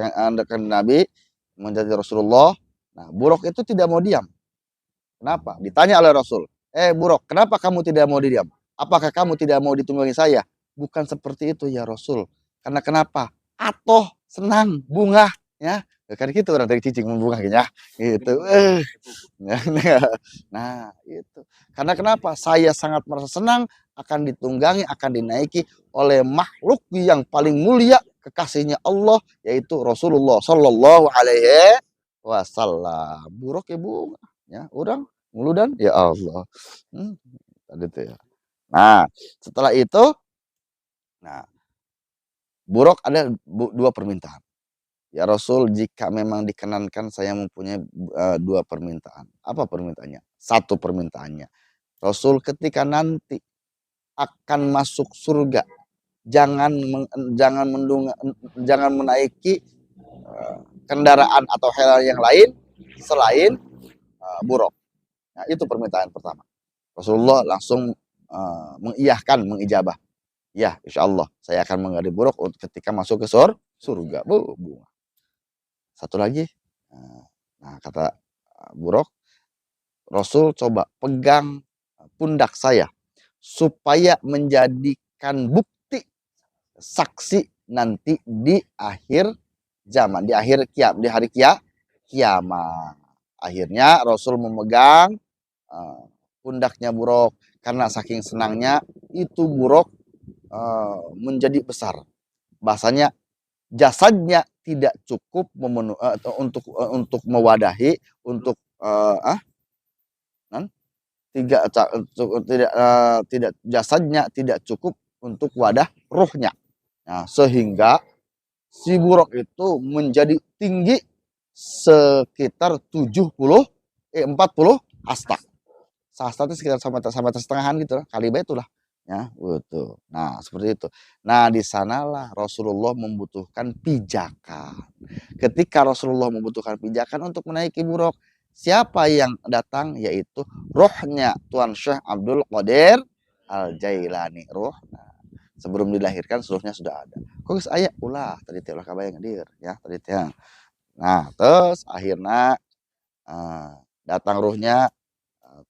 Nabi menjadi Rasulullah, nah buruk itu tidak mau diam. Kenapa? Ditanya oleh Rasul, buruk, kenapa kamu tidak mau diam? Apakah kamu tidak mau ditunggangi saya? Bukan seperti itu ya Rasul. Karena kenapa? Atoh senang bunga ya. Kan gitu orang dari cicing membunga ya. Gitu. Nah, itu. Karena kenapa? Saya sangat merasa senang akan ditunggangi, akan dinaiki oleh makhluk yang paling mulia kekasihnya Allah yaitu Rasulullah Shallallahu Alaihi Wasallam. Buruk ya bunga ya orang mulu dan ya Allah. Tadi tuh ya. Nah, setelah itu nah buruk ada dua permintaan. Ya Rasul, jika memang dikenankan saya mempunyai dua permintaan. Apa permintaannya? Satu permintaannya. Rasul ketika nanti akan masuk surga, jangan menaiki kendaraan atau hal yang lain selain buruk. Nah, itu permintaan pertama. Rasulullah langsung mengijabah. Ya, insya Allah saya akan menggali buruk ketika masuk ke surga. Satu lagi, nah kata buruk, Rasul coba pegang pundak saya supaya menjadikan bukti saksi nanti di akhir zaman, di hari kiamat. Akhirnya Rasul memegang pundaknya buruk karena saking senangnya itu buruk menjadi besar. Bahasanya jasadnya tidak cukup untuk mewadahi untuk tidak jasadnya tidak cukup untuk wadah ruhnya. Nah, sehingga si buruk itu menjadi tinggi sekitar 40 hasta. Sahasta itu sekitar sama setengahan gitu lah, kali itulah. Ya, betul. Nah, seperti itu. Nah, di sanalah Rasulullah membutuhkan pijakan. Ketika Rasulullah membutuhkan pijakan untuk menaiki buruk, siapa yang datang? Yaitu rohnya Tuan Syekh Abdul Qadir Al-Jailani. Roh. Nah, sebelum dilahirkan seluruhnya sudah ada. Kok ayah ulah tadi teh ulah kabayang hadir ya tadi teh. Nah, terus akhirnya datang ruhnya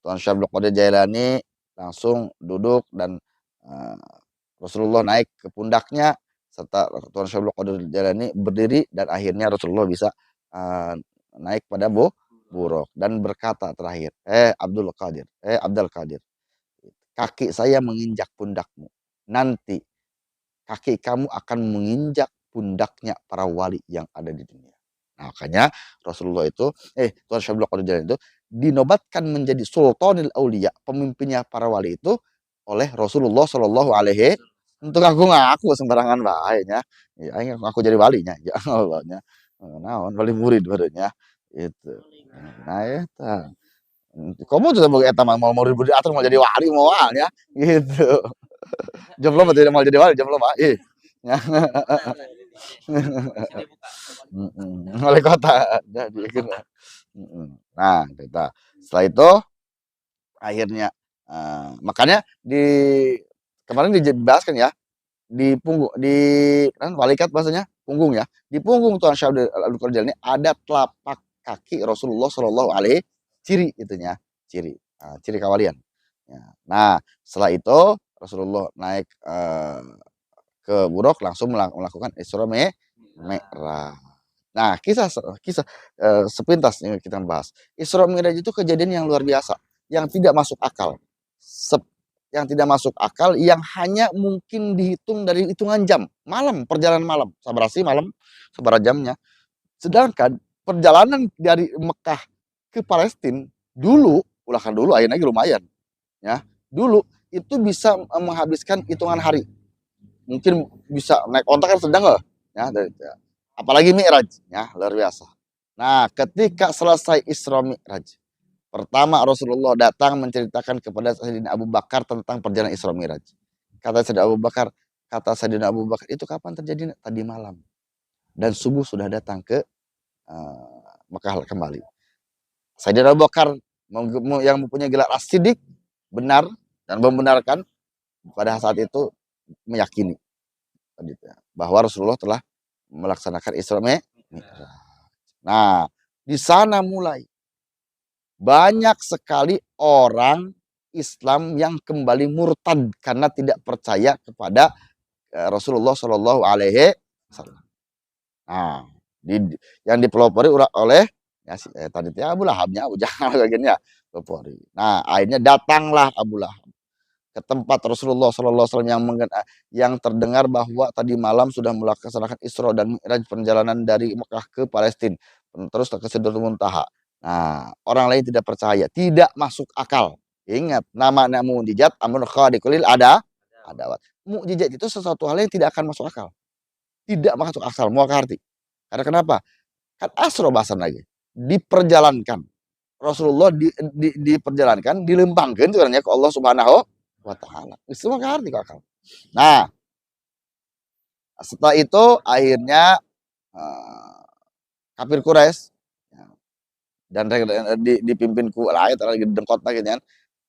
Tuan Syekh Abdul Qadir Jailani langsung duduk dan Rasulullah naik ke pundaknya serta Tuan Syekh Abdul Qadir Jailani berdiri dan akhirnya Rasulullah bisa naik pada buruk dan berkata terakhir, Abdul Qadir, kaki saya menginjak pundakmu. Nanti kaki kamu akan menginjak pundaknya para wali yang ada di dunia. Nah, makanya Rasulullah itu, Tuan Syekh Abdul Qadir Jailani itu dinobatkan menjadi Sultanul Aulia, pemimpinnya para wali itu oleh Rasulullah Shallallahu Alaihi. Untuk aku ngaku sembarangan bahayanya, ya aku jadi walinya, ya Allahnya, naon wali murid barunya itu. Nah ya, kamu tuh sebagai etama mau murid diatur mau jadi wali mau ya, gitu. Jomblo tidak mau jadi wali, jomblo mah, wali kota jadi. Nah, kita setelah itu Akhirnya makanya kemarin dibahaskan ya, di punggung, di kan walikat bahasanya punggung ya, di punggung Tuan Syekh Abdul Qadir ini ada telapak kaki Rasulullah Shallallahu Alaihi, ciri itunya, ciri kawalian ya. Nah setelah itu Rasulullah naik ke Buraq langsung melakukan Isra Mi'raj. Nah kisah sepintas yang kita bahas, Isra Mi'raj itu kejadian yang luar biasa, yang tidak masuk akal, yang tidak masuk akal, yang hanya mungkin dihitung dari hitungan jam, malam, perjalanan malam, sabar sih malam, sabar jamnya. Sedangkan perjalanan dari Mekah ke Palestina dulu, ulahkan dulu, akhirnya lumayan, ya. Dulu itu bisa menghabiskan hitungan hari, mungkin bisa naik onta kan sedang loh, ya. Apalagi Mi'raj, ya luar biasa. Nah, ketika selesai Isra Mi'raj, pertama Rasulullah datang menceritakan kepada Sayyidina Abu Bakar tentang perjalanan Isra Mi'raj. Kata Sayyidina Abu Bakar, itu kapan terjadi? Tadi malam. Dan subuh sudah datang ke Mekah kembali. Sayyidina Abu Bakar yang mempunyai gelar As-Siddiq benar dan membenarkan pada saat itu, meyakini bahwa Rasulullah telah melaksanakan Isra Mi'raj. Nah, di sana mulai banyak sekali orang Islam yang kembali murtad karena tidak percaya kepada Rasulullah Shallallahu Alaihi Wasallam. Nah, yang dipelopori oleh ya, tadi Abu Lahabnya, jangan bagiannya pelopori. Nah, akhirnya datanglah Abu Lahab ke tempat Rasulullah Shallallahu Alaihi Wasallam yang terdengar bahwa tadi malam sudah melaksanakan Isra dan Mi'raj, perjalanan dari Mekah ke Palestina, terus ke Sidratul Muntaha. Nah, orang lain tidak percaya, tidak masuk akal. Ingat, nama mukjizat amrun khariqul ada. Mukjizat itu sesuatu hal yang tidak akan masuk akal. Tidak masuk akal, mau arti. Karena kenapa? Kan asro bahasan lagi. Diperjalankan. Rasulullah diperjalankan, dilempangkan sebenarnya ke Allah Subhanahu wa Ta'ala. Semua arti akal. Nah, setelah itu akhirnya kafir Quraisy dan dipimpinku lain lagi dengkot lagi kan,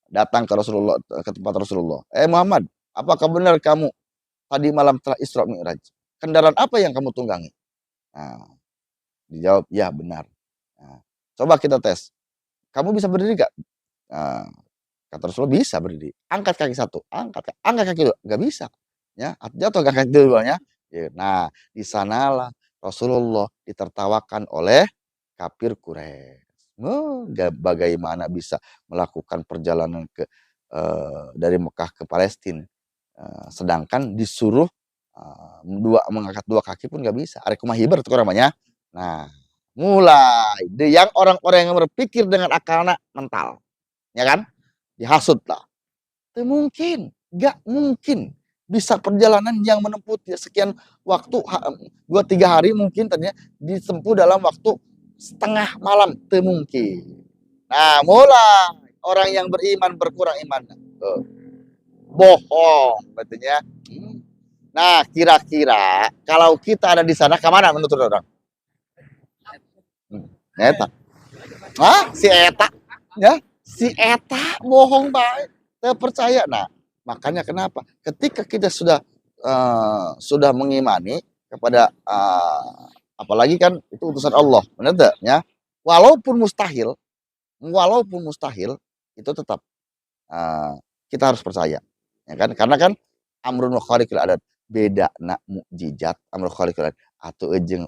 datang ke Rasulullah, ke tempat Rasulullah. Muhammad, apakah benar kamu tadi malam telah Isra Mi'raj? Kendaraan apa yang kamu tunggangi? Nah, dijawab, ya benar. Nah, coba kita tes. Kamu bisa berdiri gak? Nah, kata Rasulullah, bisa berdiri. Angkat kaki satu, angkat kaki dua, gak bisa. Ya, jatuh kaki duanya. Nah, di sanalah Rasulullah ditertawakan oleh kafir Quraisy. Bagaimana bisa melakukan perjalanan dari Mekah ke Palestina, sedangkan disuruh mengangkat dua kaki pun nggak bisa. Arek kumahiber itu namanya. Nah, mulai yang orang-orang yang berpikir dengan akalnya mental, ya kan? Dihasut lah. Itu mungkin, nggak mungkin bisa perjalanan yang menempuh sekian waktu 2-3 hari mungkin tadinya ditempuh dalam waktu setengah malam, itu mungkin. Nah, mulai orang yang beriman berkurang iman. Bohong katanya. Nah, kira-kira kalau kita ada di sana kemana menurut orang? Eta. Hah? Si Eta? Ya, si Eta bohong baik. Saya percaya. Nah, makanya kenapa? Ketika kita sudah mengimani kepada apalagi kan itu utusan Allah, benar tak? Ya, walaupun mustahil itu tetap kita harus percaya, ya kan? Karena kan amrun khariqul adat, beda nak mukjizat amrun khariqul adat atau ejeng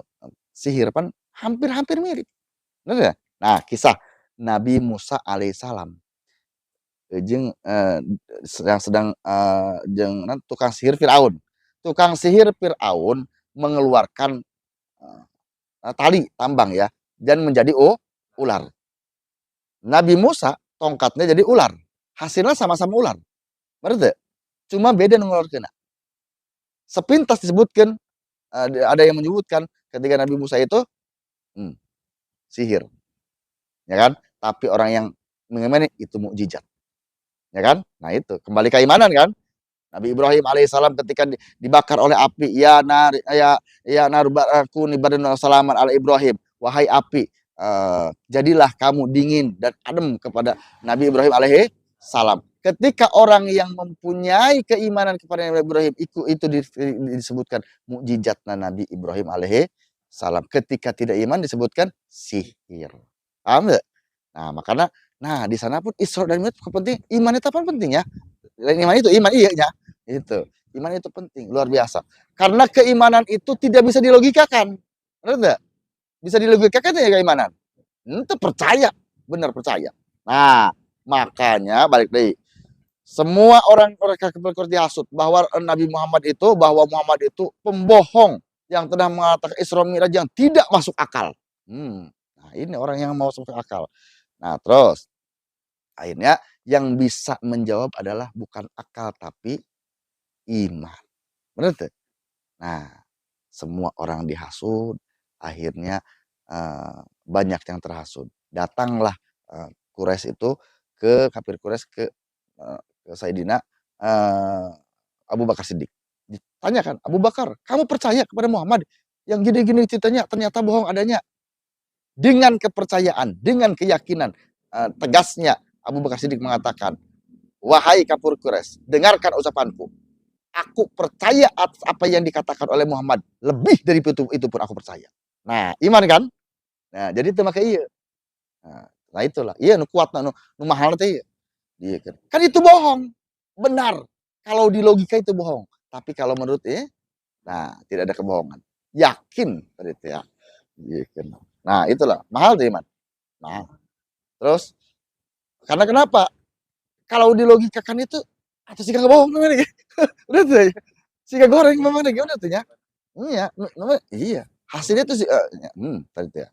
sihir pan hampir mirip, benar ya? Nah, kisah Nabi Musa alaihissalam ejeng yang sedang tukang sihir Firaun mengeluarkan tali tambang ya, dan menjadi ular. Nabi Musa tongkatnya jadi ular, hasilnya sama-sama ular, berarti cuma beda mengeluarkan. Sepintas disebutkan, ada yang menyebutkan ketika Nabi Musa itu sihir, ya kan? Tapi orang yang mengimani itu mukjizat, ya kan? Nah itu kembali keimanan kan? Nabi Ibrahim alaihissalam ketika dibakar oleh api, ya narbaku nibadan salaman ala Ibrahim, wahai api, jadilah kamu dingin dan adem kepada Nabi Ibrahim alaihi salam. Ketika orang yang mempunyai keimanan kepada Nabi Ibrahim itu disebutkan mukjizatna Nabi Ibrahim alaihi salam. Ketika tidak iman disebutkan sihir. Paham enggak? Nah, makanya di sana pun Isra dan Mi'raj penting, iman itu apa penting ya? Iman itu iman iya nya. Itu. Iman itu penting, luar biasa. Karena keimanan itu tidak bisa dilogikakan. Benar enggak? Bisa dilogikakan ya keimanan. Itu percaya, benar percaya. Nah, makanya balik lagi. Semua orang kafir dihasut bahwa Nabi Muhammad itu, pembohong yang telah mengatakan Isra Mi'raj yang tidak masuk akal. Nah, ini orang yang mau masuk akal. Nah, terus akhirnya yang bisa menjawab adalah bukan akal tapi iman. Benar tuh? Nah, semua orang dihasut, akhirnya banyak yang terhasut. Datanglah Quraisy itu ke kafir Quraisy ke Sayyidina Abu Bakar Siddiq. Ditanyakan, Abu Bakar, kamu percaya kepada Muhammad yang gini-gini ceritanya ternyata bohong adanya? Dengan kepercayaan, dengan keyakinan tegasnya Abu Bakar Siddiq mengatakan, wahai kafir Quraisy, dengarkan ucapanku. Aku percaya atas apa yang dikatakan oleh Muhammad. Lebih dari itu pun aku percaya. Nah, iman kan? Nah, jadi itu maka iya. Nah itulah. Iya nu kuat nu mahal teh. Iya kan. Kan itu bohong. Benar. Kalau di logika itu bohong. Tapi kalau menurut tidak ada kebohongan. Yakin tadi itu ya. Iya kan. Nah, itulah. Mahal tuh iman. Nah, terus karena kenapa? Kalau dilogikakan itu atau sih kagak bohong namanya. Udah tuh ya. Sika goreng memang gimana tuh ya? Iya, iya. Hasilnya tuh tadi tuh ya.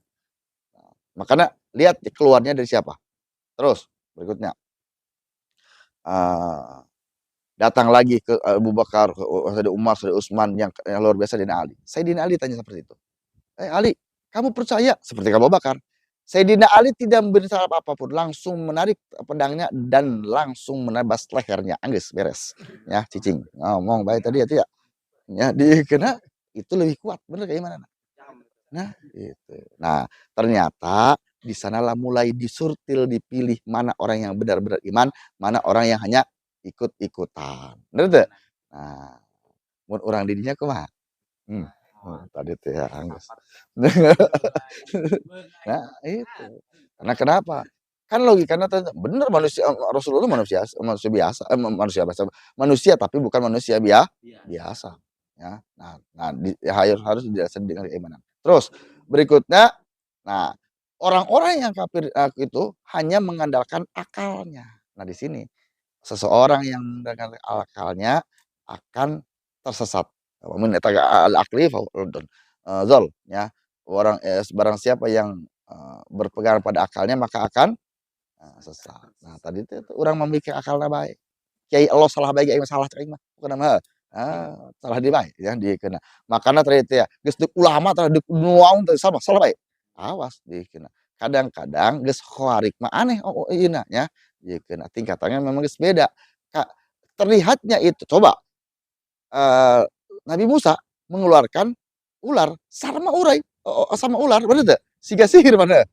Makanya lihat keluarnya dari siapa. Terus berikutnya datang lagi ke Abu Bakar, ke Sayyidina Umar, Sayyidina Utsman yang luar biasa Sayyidina Ali. Sayyidina Ali tanya seperti itu. Ali, kamu percaya seperti Abu Bakar? Sayyidina Ali tidak memberi saran apapun, langsung menarik pedangnya dan langsung menebas lehernya. Angges beres. Ya, cicing. Ngomong baik tadi ya. Ya, kena itu lebih kuat. Bener kayak gimana? Nah, itu. Nah, ternyata di sanalah mulai disurtil, dipilih mana orang yang benar-benar iman, mana orang yang hanya ikut-ikutan. Bener tuh? Nah, mun orang didinya kumaha? Tadi tuh ya, Anggus. Nah, itu. Karena kenapa? Kan logikanya bener manusia Rasulullah manusia biasa, manusia tapi bukan manusia biasa. Ya. Nah, harus dijelaskan dengan keimanan. Terus berikutnya, nah orang-orang yang kafir itu hanya mengandalkan akalnya. Nah di sini seseorang yang mengandalkan akalnya akan tersesat. Min al-aqli zol ya. Barang siapa yang berpegang pada akalnya maka akan sesat. Nah tadi itu orang memikir akalnya baik. Kiai Allah salah baik, kiai salah cai mah. Bukan mah. Salah di baik ya dikeuna. Makana tadi itu ya geus deuk ulama tah deuk nuaun teh sama salah baik. Awas dikeuna. Kadang-kadang geus khawarik mah aneh ieu nya dikeuna. Tingkatannya memang geus beda. Terlihatnya itu coba Nabi Musa mengeluarkan ular sama urai sama ular bener teu? Siga sihir mana?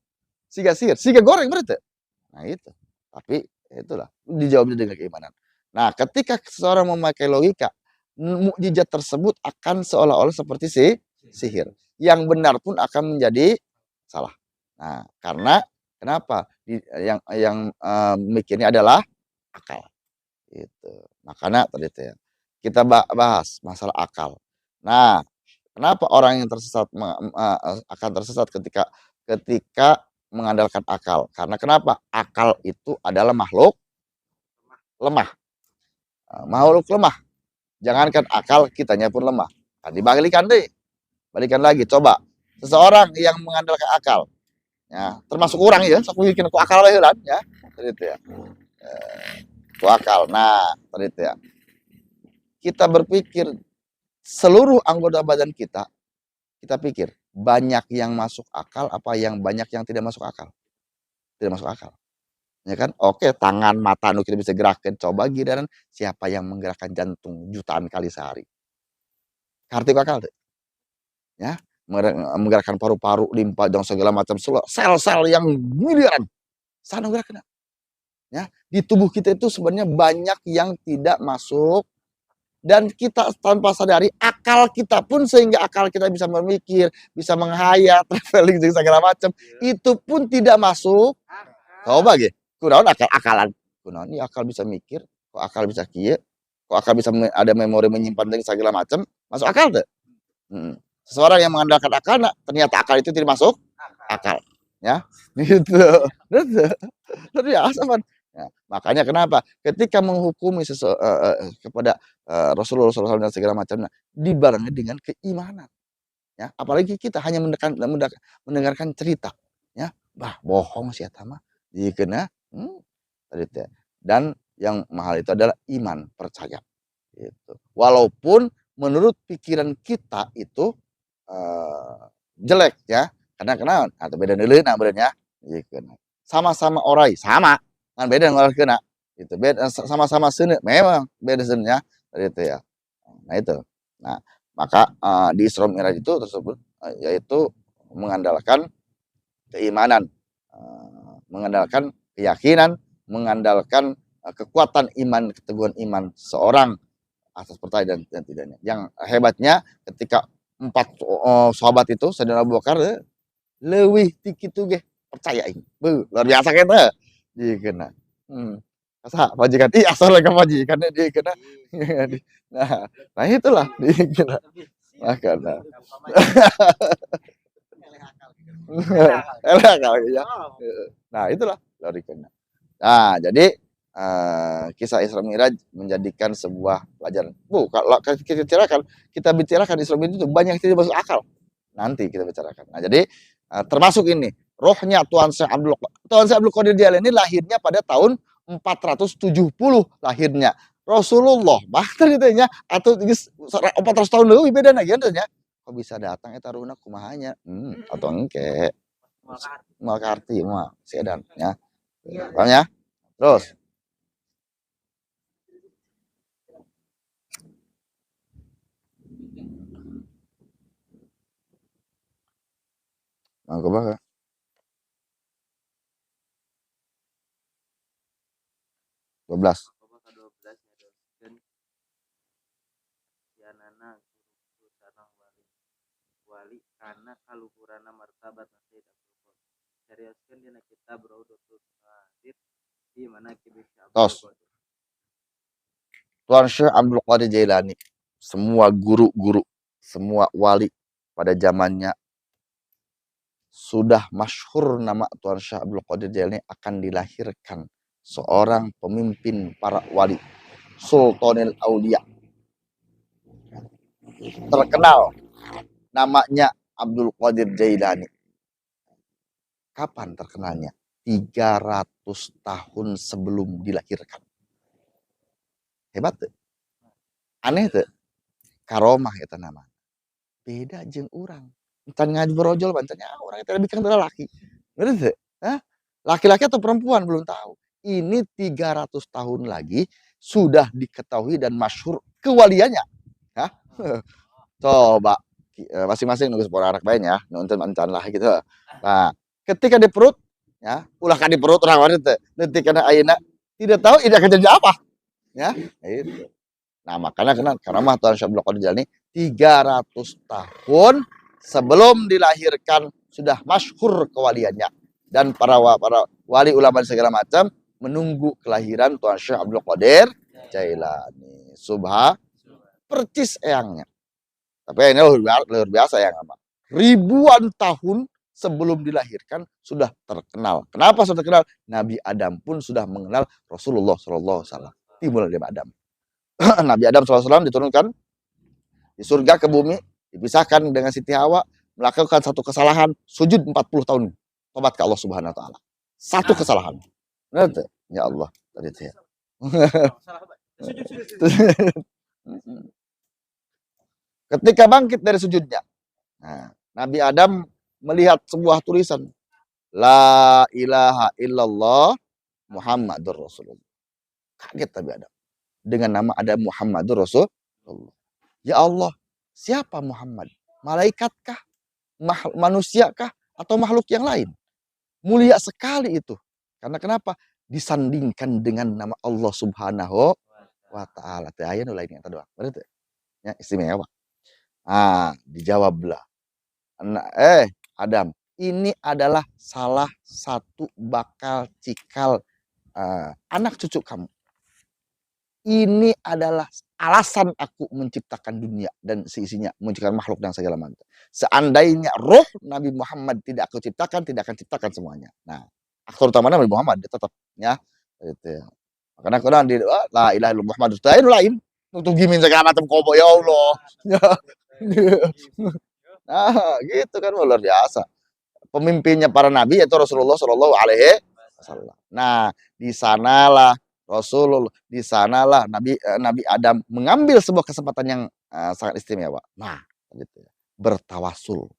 Siga sihir, siga goreng bener teu? Nah itu. Tapi itulah dijawabnya dengan keimanan. Nah, ketika seseorang memakai logika, mukjizat tersebut akan seolah-olah seperti sihir. Yang benar pun akan menjadi salah. Nah, karena kenapa? Yang mikirnya adalah akal. Gitu. Makanya tadi itu ya. Kita bahas masalah akal. Nah, kenapa orang yang tersesat akan tersesat ketika mengandalkan akal? Karena kenapa? Akal itu adalah makhluk lemah. Makhluk lemah. Jangankan akal, kitanya pun lemah. Nah, dibalikan deh. Balikan lagi, coba. Seseorang yang mengandalkan akal. Ya, termasuk orang ya, sok bikin ku akal lah ya. Tadi itu ya. Ku akal. Nah, tadi itu ya. Kita berpikir seluruh anggota badan kita pikir banyak yang masuk akal apa yang banyak yang tidak masuk akal? Tidak masuk akal. Ya kan? Oke, tangan, mata kita bisa gerakan. Coba giliran siapa yang menggerakkan jantung jutaan kali sehari? Kartu akal tuh. Ya, menggerakkan paru-paru, limpa dan segala macam sel-sel yang miliaran. Sana gerakna. Ya, di tubuh kita itu sebenarnya banyak yang tidak masuk dan kita tanpa sadari akal kita pun sehingga akal kita bisa memikir, bisa menghayat, traveling segala macam, itu pun tidak masuk. Coba ge, kunaon akal-akalan. Kunaon ini akal bisa mikir, kok akal bisa kieu, kok akal bisa ada memori menyimpan segala macam, masuk akal tuh. Seseorang yang mengandalkan akal, nah, ternyata akal itu tidak masuk akal, ya, gitu. Luar biasa kan. Ya, makanya kenapa ketika menghukumi kepada Rasulullah SAW dan segala macamnya dibarengi dengan keimanan, ya. Apalagi kita hanya mendengarkan cerita, ya, bah bohong sih eta mah, dikeuna, tadi teh. Dan yang mahal itu adalah iman, percaya, gitu. Walaupun menurut pikiran kita itu jelek ya, karena kenapa? Atau beda neuleuina benernya, gitu. Sama-sama orai, sama. Kan beda ngolehkeuna, gitu. Beda sama-sama seuneu, memang beda seuneunya, gitu ya. Nah itu. Nah, maka di Isra Mi'raj itu tersebut yaitu mengandalkan keimanan, mengandalkan keyakinan, mengandalkan kekuatan iman, keteguhan iman seorang atas percaya dan tidaknya. Yang hebatnya ketika 4 sahabat itu Sayyidina Abu Bakar leuwih ti kitu ge percaya aing. Beuh, luar biasa eta. Dikeuna. Asa majikan ih asal ka majikan dikeuna. Nah, nah itulah dikeuna. Makana. Eleh kali ya. Nah, itulah dari kena. Nah, jadi kisah Isra Mi'raj menjadikan sebuah pelajaran. Kalau kita bicarakan Isra Mi'raj itu banyak yang tidak masuk akal. Nanti kita bicarakan. Nah, jadi termasuk ini, rohnya Tuan Syekh Abdul Qadir Jailani lahirnya pada tahun 470 lahirnya. Rasulullah bahkan itu nya atau 400 tahun dulu beda na gitu nya. Kok bisa datang eta ruhna kumahanya? Atau engke. Makarti mah sedan ya. Paham ya? Terus Mangko bae. 12. Pokoknya 12 nyadoskeun yanana guru sareng wali kana kaluhurana martabat Sayyid Abdul Qadir. Carioskeun dina kitab Raudatul Qadir di mana Abdul Qadir. Tuan Syekh Abdul Qadir Jailani, semua guru-guru, semua wali pada zamannya sudah masyhur nama Tuan Syekh Abdul Qadir Jailani akan dilahirkan seorang pemimpin para wali, Sultanul Aulia. Terkenal namanya Abdul Qadir Jailani. Kapan terkenalnya? 300 tahun sebelum dilahirkan. Hebat tuh. Aneh tuh. Karomah eta nama. Beda jeung urang. Encan ngaji brojol bancanya orang itu lebih kan laki. Bener tuh? Hah? Laki-laki atau perempuan belum tahu. Ini 300 tahun lagi sudah diketahui dan masyhur kewaliannya. Hah? Coba masing-masing nunggu sepuluh anak bae nya, nonton encan lah gitu. Nah, ketika di perut ya, ulah kan di perut orang wanita teh. Leutik kana ayeuna tidak tahu ini akan jadi apa. Ya, itu. Nah, makanya karena mah Tuan Syekh Abdul Qadir Jailani 300 tahun sebelum dilahirkan sudah masyhur kewaliannya dan para wali ulama segala macam menunggu kelahiran Tuan Syekh Abdul Qadir Jailani. Subha percis eyangnya. Tapi ini luar biasa yang apa? Ribuan tahun sebelum dilahirkan sudah terkenal. Kenapa sudah terkenal? Nabi Adam pun sudah mengenal Rasulullah SAW. Timur dari Adam. Nabi Adam SAW diturunkan di surga ke bumi, dipisahkan dengan Siti Hawa, melakukan satu kesalahan, sujud 40 tahun. Tobat ke Allah Subhanahu wa taala. Satu kesalahan. Benar, ya Allah, tadi itu ya. Ketika bangkit dari sujudnya, nah, Nabi Adam melihat sebuah tulisan, La ilaha illallah Muhammadur Rasulullah. Kaget Nabi Adam. Dengan nama ada Muhammadur Rasulullah. Ya Allah, siapa Muhammad? Malaikatkah? Manusiakah? Atau makhluk yang lain? Mulia sekali itu. Karena kenapa? disandingkan dengan nama Allah Subhanahu wa taala. Teu aya nu lain eta doang. Bener teu? Nya istimewa. Dijawablah. Adam, ini adalah salah satu bakal cikal anak cucu kamu. Ini adalah alasan aku menciptakan dunia dan seisinya, menciptakan makhluk dan segala macam. Seandainya roh Nabi Muhammad tidak aku ciptakan, tidak akan ciptakan semuanya. Nah, aktor utama Nabi Muhammad dia tetap ya. Gitu. Makanya Quran di la ilaha illallah Muhammad lain. Untuk gimin segala macam kobo ya Allah. Nah, gitu kan luar biasa. Pemimpinnya para nabi yaitu Rasulullah Shallallahu Alaihi Wasallam. Nah, di sanalah di sanalah Nabi Adam mengambil sebuah kesempatan yang sangat istimewa. Nah, gitu ya. Bertawasul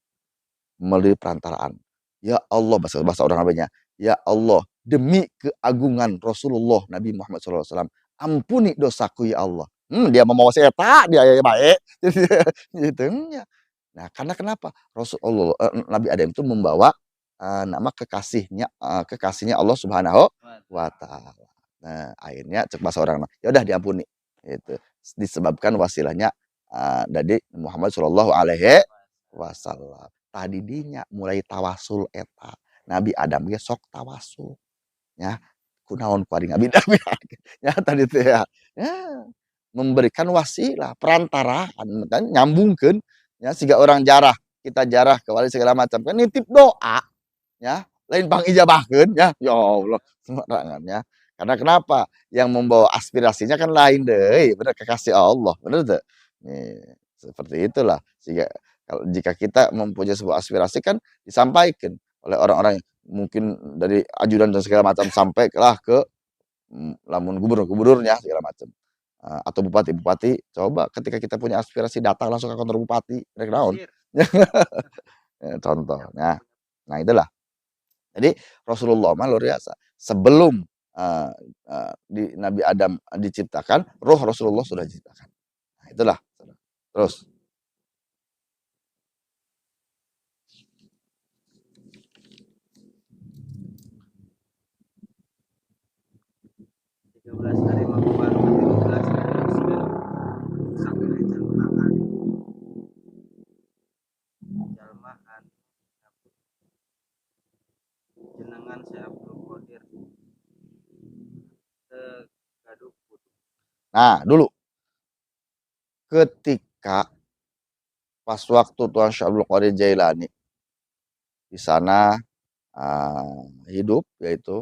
melalui perantaraan. Ya Allah, bahasa orang Arabnya. Ya Allah, demi keagungan Rasulullah Nabi Muhammad SAW, ampuni dosaku ya Allah. Dia membawa eta, dia baik. Gitu. Nah, karena kenapa? Rasulullah Nabi Adam itu membawa nama kekasihnya Allah Subhanahu wa taala. Nah, akhirnya cek bahasa orang, ya udah diampuni. Itu disebabkan wasilahnya dari Muhammad sallallahu alaihi wasallam. Tadi dinya mulai tawasul eta. Nabi Adam ge sok tawasul. Ya, kunaon ku ari ngabida ya tadi teh ya. Ya, memberikan wasilah, perantaraan kan nyambungkeun ya siga orang jarah, kita jarah ke wali segala macam kan nitip doa ya, lain pangijabahkeun ya. Ya Allah, sembarangan ya. Karena kenapa? Yang membawa aspirasinya kan lain deui, bener kekasih Allah, bener teu? Nih, seperti itulah. Sehingga jika kita mempunyai sebuah aspirasi kan disampaikan oleh orang-orang mungkin dari ajudan dan segala macam sampai lah ke lamun gubernur-gubernurnya segala macam. Atau bupati-bupati, coba ketika kita punya aspirasi datang langsung ke kantor bupati, rek naon. Contoh. Nah itulah. Jadi Rasulullah mah luar biasa. Sebelum Nabi Adam diciptakan, roh Rasulullah sudah diciptakan. Nah, itulah. Terus. Belas hari Minggu baru 13 hari Islam sampai jalmaan jenengan saya Abdul Qadir gaduh kudu. Nah, dulu ketika pas waktu Tuan Syekh Abdul Qadir Jailani di sana hidup, yaitu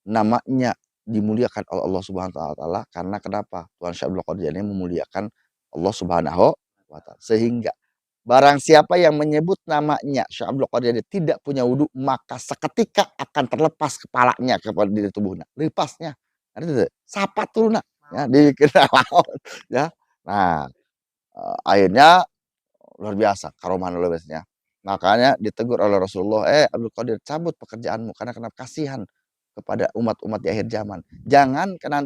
namanya dimuliakan oleh Allah Subhanahu wa taala. Karena kenapa? Tuan Syekh Abdul Qadir Jailani memuliakan Allah Subhanahu wa taala. Sehingga barang siapa yang menyebut namanya Syekh Abdul Qadir Jailani tidak punya wudu, maka seketika akan terlepas kepalanya kepada diri tubuhnya. Lepasnya. Ada sapat turuna ya dikenal ya. Nah, akhirnya luar biasa karomahan luar biasanya. Makanya ditegur oleh Rasulullah, Abdul Qadir cabut pekerjaanmu karena kenapa kasihan kepada umat-umat di akhir zaman. Jangankan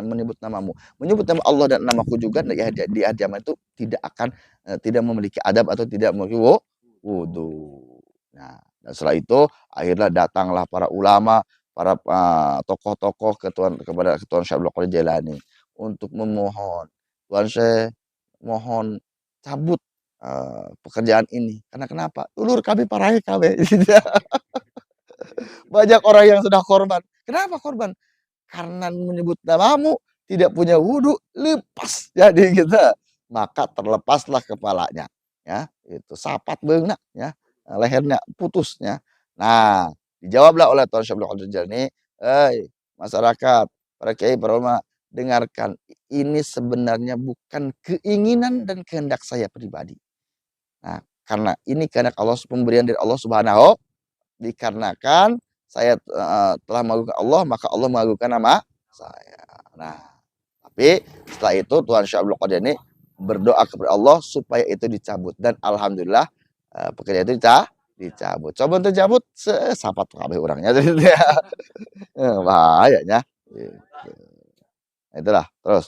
menyebut namamu, menyebut nama Allah dan namaku juga di akhir zaman itu tidak akan tidak memiliki adab atau tidak memiliki wudu. Nah, dan setelah itu akhirnya datanglah para ulama, para tokoh-tokoh kepada Tuan Syekh Abdul Qadir Jailani untuk memohon, Tuan Syekh mohon cabut pekerjaan ini. Karena kenapa? Ulur kami parahe kabe. Banyak orang yang sudah korban. Kenapa korban? Karena menyebut namamu tidak punya wudhu, lepas jadi kita. Maka terlepaslah kepalanya. Ya, itu sapat beungna ya. Lehernya putusnya. Nah, dijawablah oleh Tuan Syekh Abdul Qadir Jailani, masyarakat, para kiai, para ulama, dengarkan, ini sebenarnya bukan keinginan dan kehendak saya pribadi. Nah, karena ini kehendak Allah, pemberian dari Allah Subhanahu, dikarenakan saya telah mengagungkan Allah, maka Allah mengagungkan nama saya. Nah, tapi setelah itu Tuan Syekh Abdul Qadir ini berdoa kepada Allah supaya itu dicabut, dan alhamdulillah pekerjaan itu dicabut. Coba untuk cabut sapat kabeh orangnya bahayanya. Gitu. Itulah terus.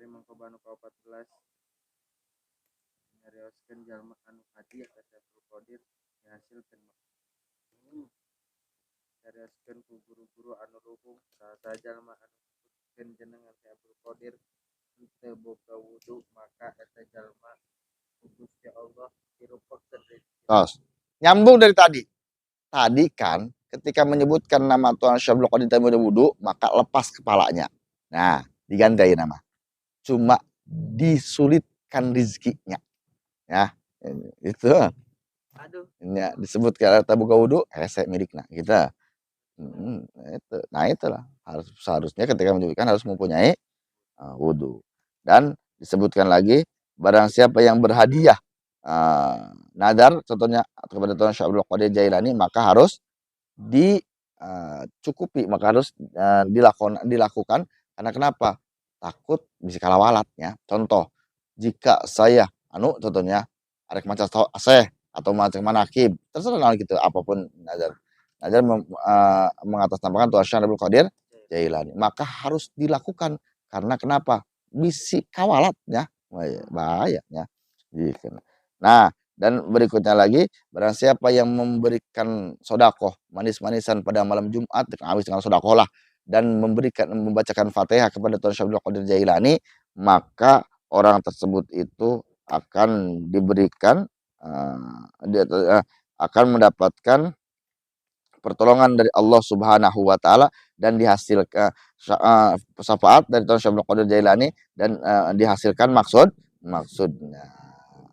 Ari mangko banu ka-14 nyarioskeun jalma anu hadiah ka Abdul Qadir dihasilkeun nyarioskeun ku guru-guru anu luhung saha jalma anu nyebutkeun jenengan Syekh Abdul Qadir teu boga wudu maka eta jalma ku Gusti Allah dirupakeun rezeki. Tos. Nyambung dari tadi. Tadi kan ketika menyebutkan nama Tuhan Syekh Abdul Qadir tanpa wudu, maka lepas kepalanya. Nah, diganti nama. Cuma disulitkan rezekinya. Ya, itu. Aduh, Ya, disebut kalau buka wudu, hese milikna kita. Itu. Nah, itulah seharusnya ketika menyebutkan harus mempunyai wudu. Dan disebutkan lagi barang siapa yang berhadiah nadar contohnya kepada Tuhan Syekh Abdul Qadir Jailani maka harus dicukupi, maka harus dilakukan karena kenapa? Takut bisa kalah walatnya. Contoh, jika saya contohnya arek maca aseh atau maca manakib, terserah gitu apapun nazar. Nazar mengatasnamakan Tuhan Syekh Abdul Qadir Jailani, maka harus dilakukan karena kenapa? Bisi kawalatnya, bahayanya. Gitu. Nah, dan berikutnya lagi, barang siapa yang memberikan sodakoh, manis-manisan pada malam Jumat, habis dengan sodakoh lah, dan membacakan Fatihah kepada Tuhan Syekh Abdul Qadir Jailani, maka orang tersebut itu akan diberikan, akan mendapatkan pertolongan dari Allah Subhanahu wa taala dan dihasilkan syafaat dari Tuhan Syekh Abdul Qadir Jailani dan dihasilkan maksudnya.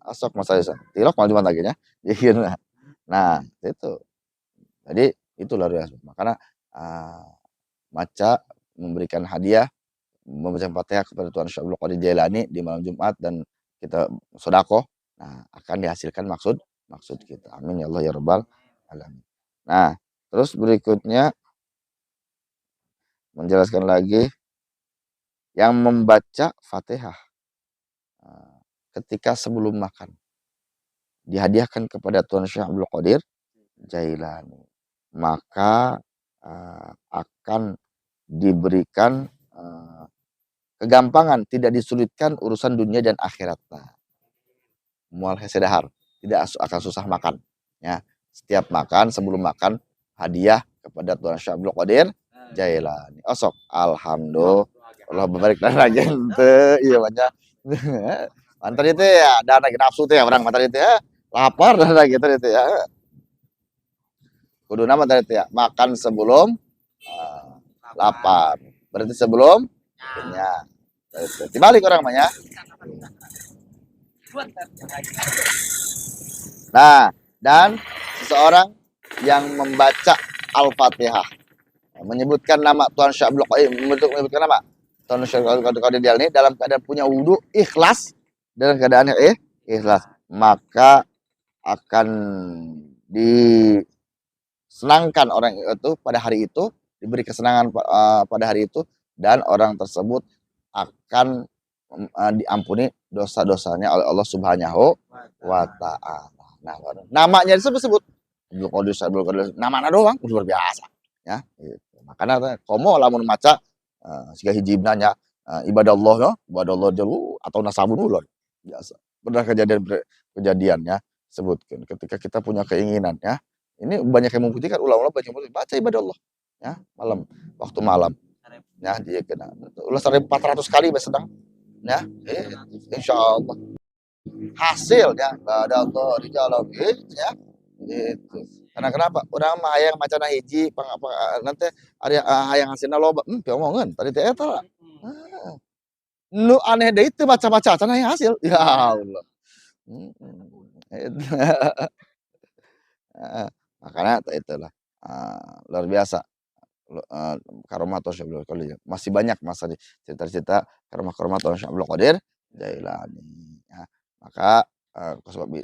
Asok Mas Aisyah. Tilok mau cuma lagi ya. Nah, itu. Jadi itu luar biasa. Makanya maca memberikan hadiah, membaca Fatihah kepada Tuhan Syekh Abdul Qadir Jailani di malam Jumat dan kita sedekah, nah akan dihasilkan maksud kita. Amin ya Allah ya rabbal alamin. Nah, terus berikutnya menjelaskan lagi yang membaca Fatihah ketika sebelum makan dihadiahkan kepada Tuhan Syekh Abdul Qadir Jailani, maka akan diberikan kegampangan, tidak disulitkan urusan dunia dan akhirat. Mual hesedahar, tidak akan susah makan. Ya, setiap makan sebelum makan hadiah kepada Tuhan Syekh Abdul Qadir Jailani. Osok, alhamdulillah. Allah barik dan lagi ente, iya banyak. Mantar itu ya, ada lagi nafsu tuh ya orang mantar itu ya, lapar dan lagi itu ya. Kudu nama tadi ya, makan sebelum lapar. Berarti sebelum kenyang. Dibalik orang namanya. Nah, dan seseorang yang membaca Al-Fatihah menyebutkan nama Tuhan Syekh Abdul Qadir, menyebutkan nama Tuhan Syekh Abdul Qadir ini dalam keadaan punya wudu ikhlas, dalam keadaan ikhlas, maka akan disenangkan orang itu pada hari itu, diberi kesenangan pada hari itu, dan orang tersebut akan diampuni dosa-dosanya oleh Allah Subhanahu wa taala. Nah, namanya disebut-sebut Abdul Qadir, namanya doang luar biasa ya. Gitu. Makanya komo lamun maca siga hiji nanya ibadah Allah jauh atau nasabun ulun biasa. Pernah kejadian ya, sebutkan ketika kita punya keinginan ya. Ini banyak yang membuktikan ulama banyak yang baca ibadah Allah ya, malam waktu malam ya, dia kena ulah 1400 kali sedang ya, insya Allah hasilnya ada Allah di dalam ya gitu. Karena kenapa orang mah hayang macana hiji nanti ada hayang hasilna loba omongan tadi teh eta nu aneh deh itu baca-baca cenah hasil ya Allah. Makanya itulah luar biasa karomah Syekh Abdul Qadir. Masih banyak masa cerita-cerita karomah Tuhan Syekh Abdul Qadir Jailani. Ya, maka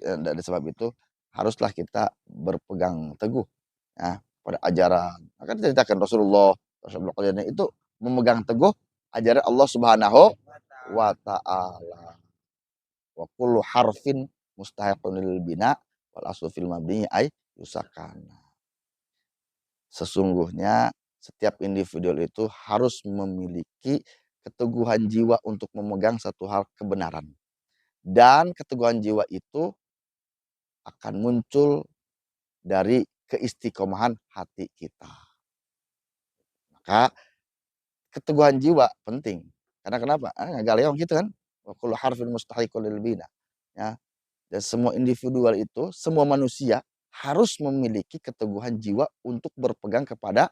dari sebab itu haruslah kita berpegang teguh ya pada ajaran. Maka diceritakan Rasulullah Syekh Abdul Qadir itu memegang teguh ajaran Allah Subhanahu wa taala. Wa kullu harfin mustahiqun lil bina wal aslu fil mabni ay yusakana. Sesungguhnya setiap individu itu harus memiliki keteguhan jiwa untuk memegang satu hal kebenaran. Dan keteguhan jiwa itu akan muncul dari keistiqomahan hati kita. Maka keteguhan jiwa penting. Karena kenapa? Ngagaleong gitu kan. Wa kullu harfin mustahiqun lil bina. Ya, dan semua individual itu, semua manusia harus memiliki keteguhan jiwa untuk berpegang kepada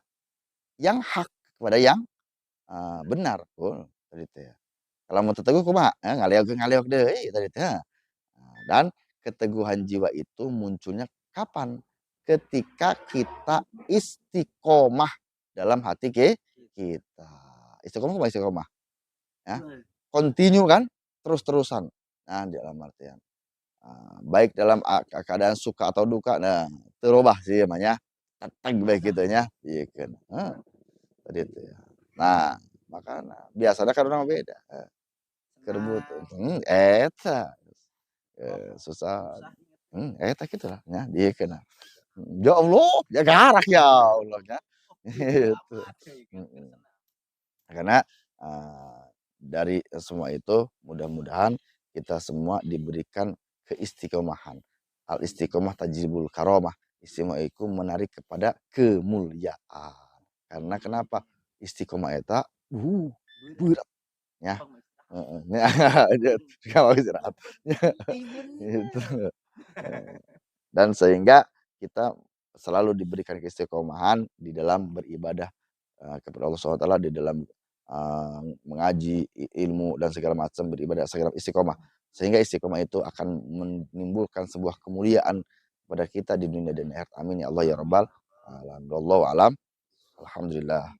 yang hak, kepada yang benar. Tadi teh ya. Kalau mau teteguh kumaha? Ngaleog-ngaleog deui tadi teh. Dan keteguhan jiwa itu munculnya kapan? Ketika kita istiqomah dalam hati kita. Istiqomah apa istiqomah? Ya, continue kan? Terus-terusan. Nah, dalam artian baik dalam keadaan suka atau duka, nah terubah sih namanya, teteg bae kitu nya, ieu kan. Tadi itu ya. Nah, makana biasana kan urang beda, keur butuh eta, susah, eta kitulah nya diekeun. Ya Allah, jaga jarak ya Allah nya, gitu. Karena, dari semua itu mudah-mudahan kita semua diberikan keistiqomahan. Al istiqomah tajlibul karomah, istiqomah itu menarik kepada kemuliaan. Karena kenapa? Istiqomah eta beurat nya, heeh, nya mau istirahat, gitu. Dan sehingga kita selalu diberikan keistiqomahan di dalam beribadah, kepada Allah SWT di dalam, mengaji ilmu dan segala macam, beribadah segala istiqomah. Sehingga istiqomah itu akan menimbulkan sebuah kemuliaan pada kita di dunia dan akhirat. Amin ya Allah ya rabbal alamin. Wallahu alam. Alhamdulillah.